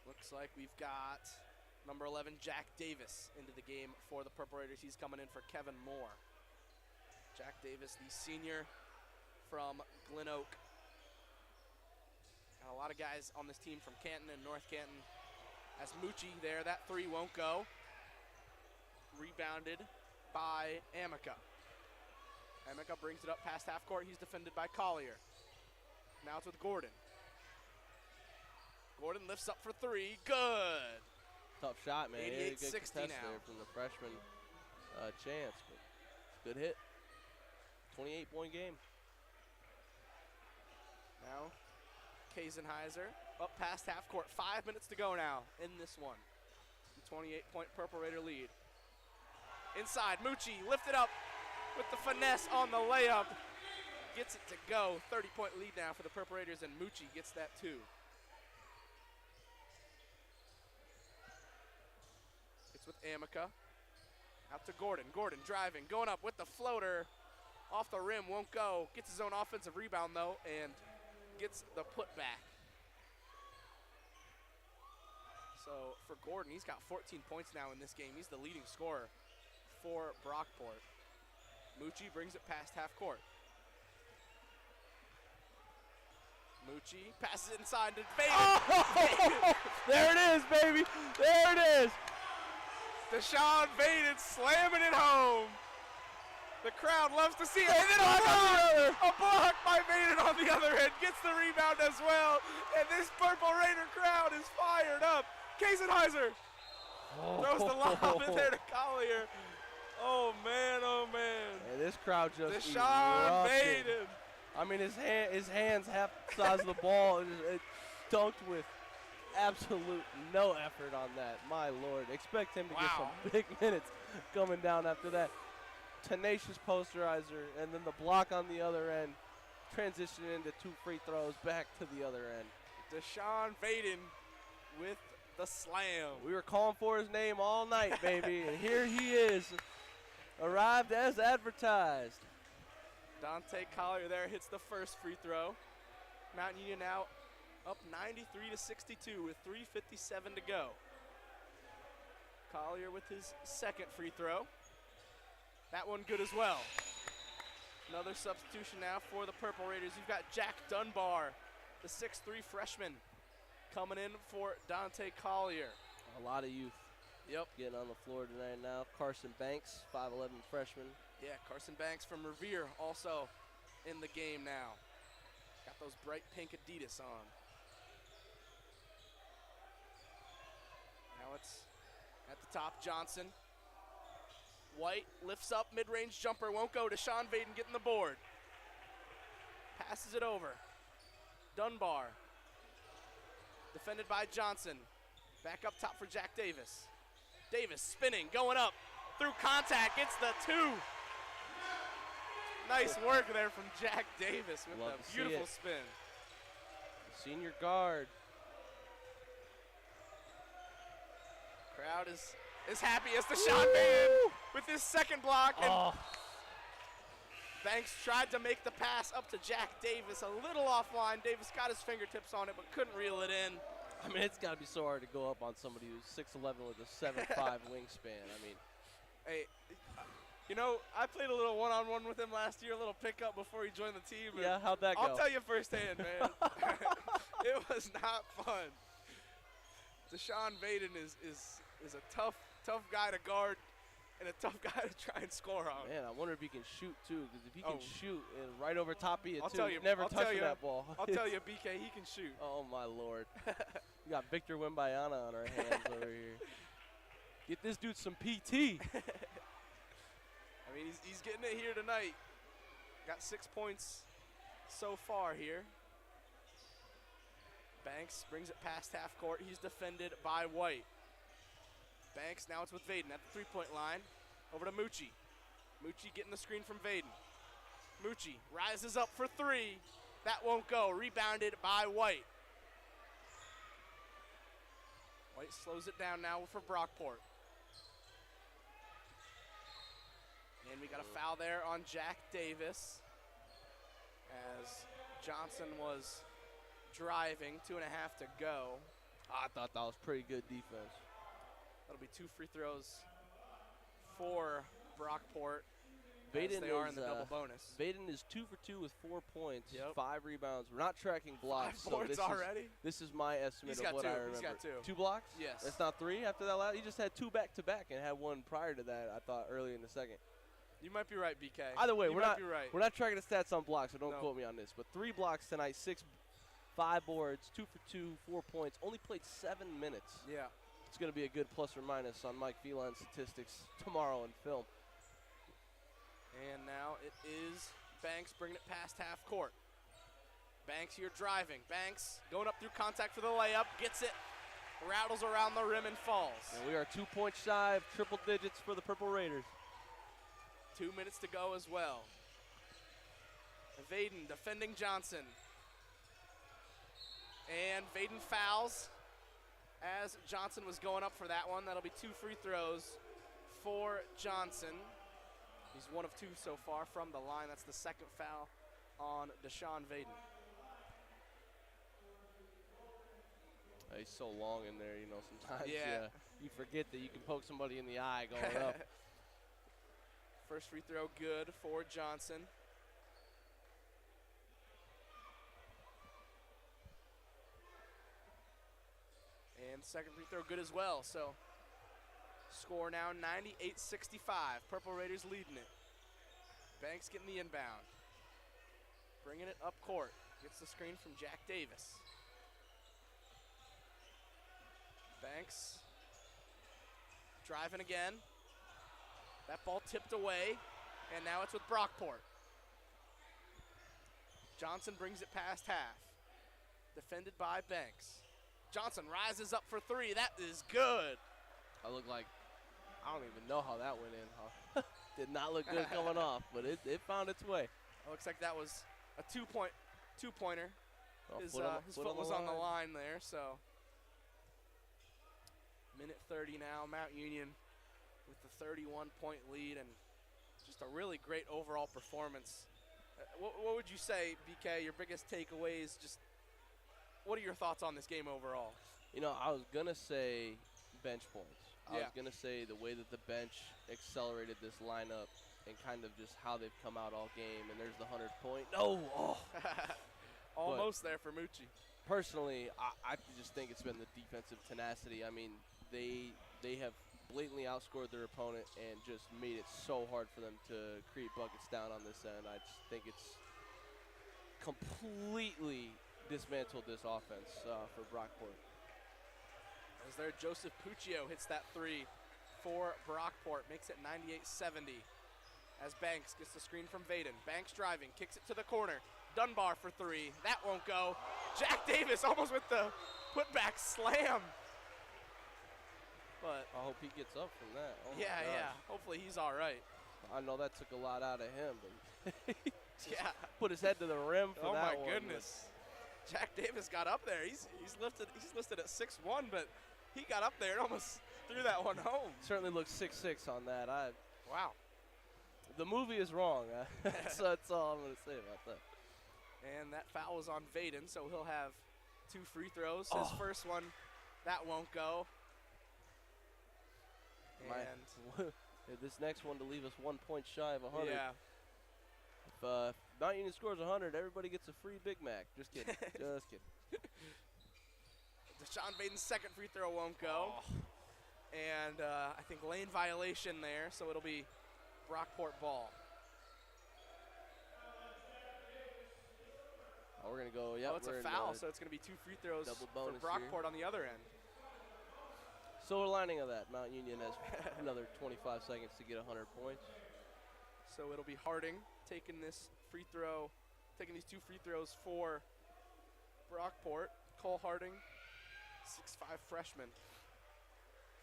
Looks like we've got number 11, Jack Davis, into the game for the Purple Raiders. He's coming in for Kevin Moore. Jack Davis, the senior from Glen Oak. Got a lot of guys on this team from Canton and North Canton. As Mucci there, that 3 won't go. Rebounded by Amica. Amica brings it up past half court. He's defended by Collier. Now it's with Gordon. Gordon lifts up for 3. Good. Tough shot, man. 88-60 now. There from the freshman Chance, but good hit. 28-point game. Now, Kasenheiser up past half court. 5 minutes to go now in this one. 28-point Purple Raider lead. Inside, Mucci lifted up with the finesse on the layup. Gets it to go. 30-point lead now for the Purple Raiders, and Mucci gets that too. It's with Amica. Out to Gordon. Gordon driving, going up with the floater. Off the rim, won't go. Gets his own offensive rebound, though, and gets the putback. So for Gordon, he's got 14 points now in this game. He's the leading scorer for Brockport. Mucci brings it past half court. Mucci passes it inside to Vaden. Oh! There it is, baby. There it is. Deshaun Vaden slamming it home. The crowd loves to see it. And then a block by Vaden on the other end. Gets the rebound as well. And this Purple Raider crowd is fired up. Kasenheiser throws the lob in there to Collier. Oh, man, oh, man. And this crowd just Deshaun Vaden. I mean, his hands half the size of the ball. It dunked with absolute no effort on that. My Lord. Expect him to get some big minutes coming down after that. Tenacious posterizer, and then the block on the other end, transitioning into 2 free throws back to the other end. Deshaun Vaden with the slam. We were calling for his name all night, baby, and here he is, arrived as advertised. Dante Collier there hits the first free throw. Mount Union now up 93-62 with 3:57 to go. Collier with his second free throw. That one good as well. Another substitution now for the Purple Raiders. You've got Jack Dunbar, the 6'3" freshman, coming in for Dante Collier. A lot of youth. Yep. Getting on the floor tonight now. Carson Banks, 5'11" freshman. Yeah, Carson Banks from Revere also in the game now. Got those bright pink Adidas on. top, Johnson. White lifts up, mid-range jumper, won't go. Deshaun Vaden getting the board. Passes it over. Dunbar. Defended by Johnson. Back up top for Jack Davis. Davis spinning, going up. Through contact, gets the 2. Nice work there from Jack Davis with a beautiful spin. Senior guard. Crowd is happy as Deshaun Vaden with his second block. And Banks tried to make the pass up to Jack Davis, a little offline. Davis got his fingertips on it, but couldn't reel it in. I mean, it's got to be so hard to go up on somebody who's 6'11" with a 7'5" wingspan. I mean, hey, you know, I played a little one-on-one with him last year, a little pickup before he joined the team. Yeah, how'd that go? I'll tell you firsthand, man. It was not fun. Deshaun Vaden is a tough guy to guard and a tough guy to try and score on. Man, I wonder if he can shoot, too, because if he can shoot and right over top of you, never touching that ball. I'll tell you, BK, he can shoot. Oh, my Lord. We got Victor Wimbayana on our hands over here. Get this dude some PT. I mean, he's getting it here tonight. Got 6 points so far here. Banks brings it past half court. He's defended by White. Banks, now it's with Vaden at the three-point line. Over to Mucci. Mucci getting the screen from Vaden. Mucci rises up for 3. That won't go. Rebounded by White. White slows it down now for Brockport. And we got a foul there on Jack Davis as Johnson was driving, 2.5 to go. I thought that was pretty good defense. That'll be 2 free throws for Brockport. As they are in the double bonus. Vaden is 2 for 2 with 4 points, Yep. 5 rebounds. We're not tracking blocks. 5 boards already? This is my estimate He's of what got I 2. remember. He's got 2. 2 blocks? Yes. That's not 3 after that last? He just had 2 back-to-back and had 1 prior to that, I thought, early in the second. You might be right, BK. Either way, we're right. not tracking the stats on blocks, so don't quote me on this. But 3 blocks tonight, 5 boards, 2 for 2, 4 points. Only played 7 minutes. Yeah. It's going to be a good plus or minus on Mike Phelan's statistics tomorrow in film. And now it is Banks bringing it past half court. Banks here driving. Banks going up through contact for the layup. Gets it. Rattles around the rim and falls. And we are 2 points shy of triple digits for the Purple Raiders. 2 minutes to go as well. Vaden defending Johnson. And Vaden fouls as Johnson was going up for that one. That'll be 2 free throws for Johnson. He's 1 of 2 so far from the line. That's the second foul on Deshaun Vaden. He's so long in there, you know, sometimes yeah. You forget that you can poke somebody in the eye going up. First free throw good for Johnson. And second free throw good as well. So score now 98-65. Purple Raiders leading it. Banks getting the inbound. Bringing it up court. Gets the screen from Jack Davis. Banks driving again. That ball tipped away, and now it's with Brockport. Johnson brings it past half. Defended by Banks. Johnson rises up for 3. That is good. I look like, I don't even know how that went in, huh? Did not look good coming off, but it found its way. It looks like that was a two-pointer. His foot was on the line there, so. Minute 30 now, Mount Union with the 31-point lead and just a really great overall performance. What would you say, BK, your biggest takeaways? Just what are your thoughts on this game overall? You know, I was going to say bench points. I Yeah. was going to say the way that the bench accelerated this lineup and kind of just how they've come out all game. And there's the 100th point. No! Oh. Almost there for Mucci. Personally, I just think it's been the defensive tenacity. I mean, they have blatantly outscored their opponent and just made it so hard for them to create buckets down on this end. I just think it's completely dismantled this offense for Brockport. As there, Joseph Puccio hits that 3 for Brockport. Makes it 98-70 as Banks gets the screen from Vaden. Banks driving, kicks it to the corner. Dunbar for three. That won't go. Jack Davis almost with the putback slam. But I hope he gets up from that. Oh my yeah, gosh. yeah. Hopefully he's all right. I know that took a lot out of him, but Yeah. put his head to the rim for Oh that my one. goodness. Jack Davis got up there. He's listed at 6'1", but he got up there and almost threw that one home. Certainly looks 6'6" on that. Wow. The movie is wrong. That's all I'm going to say about that. And that foul is on Vaden, so he'll have 2 free throws. His first one, that won't go. And this next one to leave us 1 point shy of 100. yeah. If Mount Union scores 100, everybody gets a free Big Mac. Just kidding. Just kidding. Deshaun Vaden's second free throw won't go. And I think lane violation there, so it'll be Brockport ball. Oh, we're going to go, yep. Oh, it's a foul, so it's going to be 2 free throws double for bonus Brockport here. on the other end. Silver lining of that, Mount Union has another 25 seconds to get 100 points. So it'll be Harding taking this free throw, taking these 2 free throws for Brockport. Cole Harding, 6'5" freshman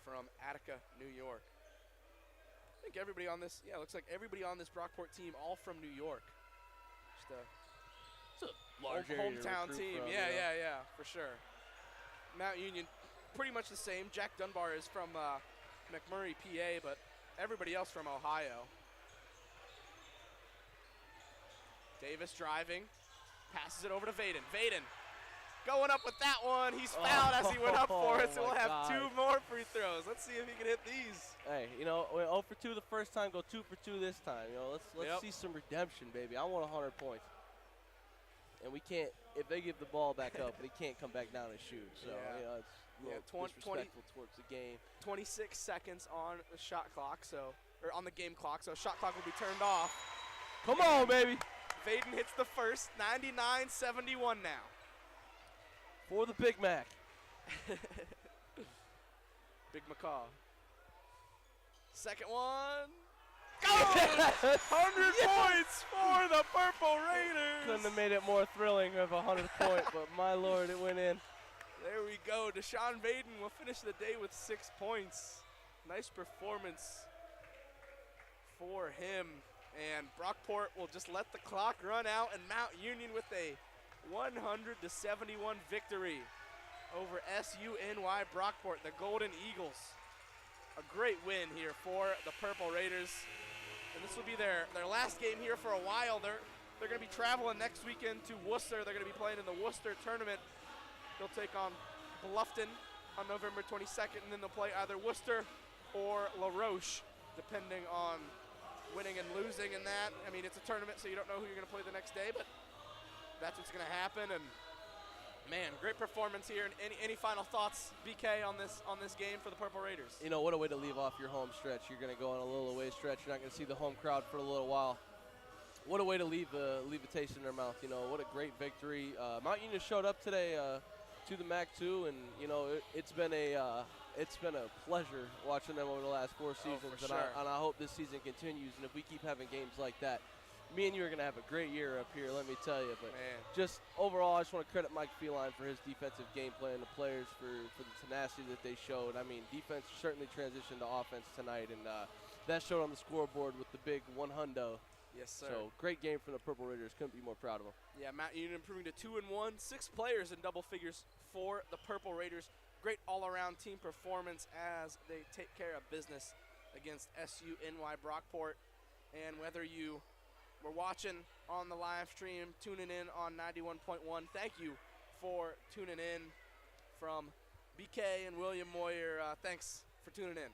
from Attica, New York. I think everybody on this, looks like everybody on this Brockport team all from New York. Just It's a a large area to hometown recruit team. from, Yeah, for sure. Mount Union, pretty much the same. Jack Dunbar is from McMurray, PA, but everybody else from Ohio. Davis driving, passes it over to Vaden. Vaden going up with that one. He's fouled as he went up for it, so we'll have 2 more free throws. Let's see if he can hit these. Hey, we went 0 for 2 the first time, go 2 for 2 this time. Let's Yep. see some redemption, baby. I want 100 points. And we can't, if they give the ball back up, they can't come back down and shoot. So, Yeah. it's a little disrespectful towards the game. 26 seconds on the shot clock, or on the game clock, so shot clock will be turned off. Come on, baby. Vaden hits the first, 99-71 now. For the Big Mac. Big McCaw. Second one. Goes! 100 points for the Purple Raiders. Couldn't have made it more thrilling of 100th point, but my lord, it went in. There we go. Deshaun Vaden will finish the day with 6 points. Nice performance for him. And Brockport will just let the clock run out, and Mount Union with a 100-71 victory over SUNY Brockport, the Golden Eagles. A great win here for the Purple Raiders. And this will be their last game here for a while. They're going to be traveling next weekend to Worcester. They're going to be playing in the Worcester tournament. They'll take on Bluffton on November 22nd, and then they'll play either Worcester or La Roche, depending on winning and losing in that. I mean, it's a tournament, so you don't know who you're going to play the next day, but that's what's going to happen. And man, great performance here. And any final thoughts, BK, on this game for the Purple Raiders? What a way to leave off your home stretch. You're going to go on a little away stretch. You're not going to see the home crowd for a little while. What a way to leave a taste in their mouth. What a great victory. Mount Union showed up today to the MAC2, and it's been a pleasure watching them over the last 4 seasons, for sure. and I hope this season continues. And if we keep having games like that, me and you are going to have a great year up here, let me tell you. But Man. just overall, I just want to credit Mike Feline for his defensive game plan and the players for the tenacity that they showed. I mean, defense certainly transitioned to offense tonight, and that showed on the scoreboard with the big 100. Yes, sir. So great game from the Purple Raiders. Couldn't be more proud of them. Yeah, Mount Union improving to 2-1. 6 players in double figures for the Purple Raiders. Great all-around team performance as they take care of business against SUNY Brockport. And whether you were watching on the live stream, tuning in on 91.1, thank you for tuning in. From BK and William Moyer, thanks for tuning in.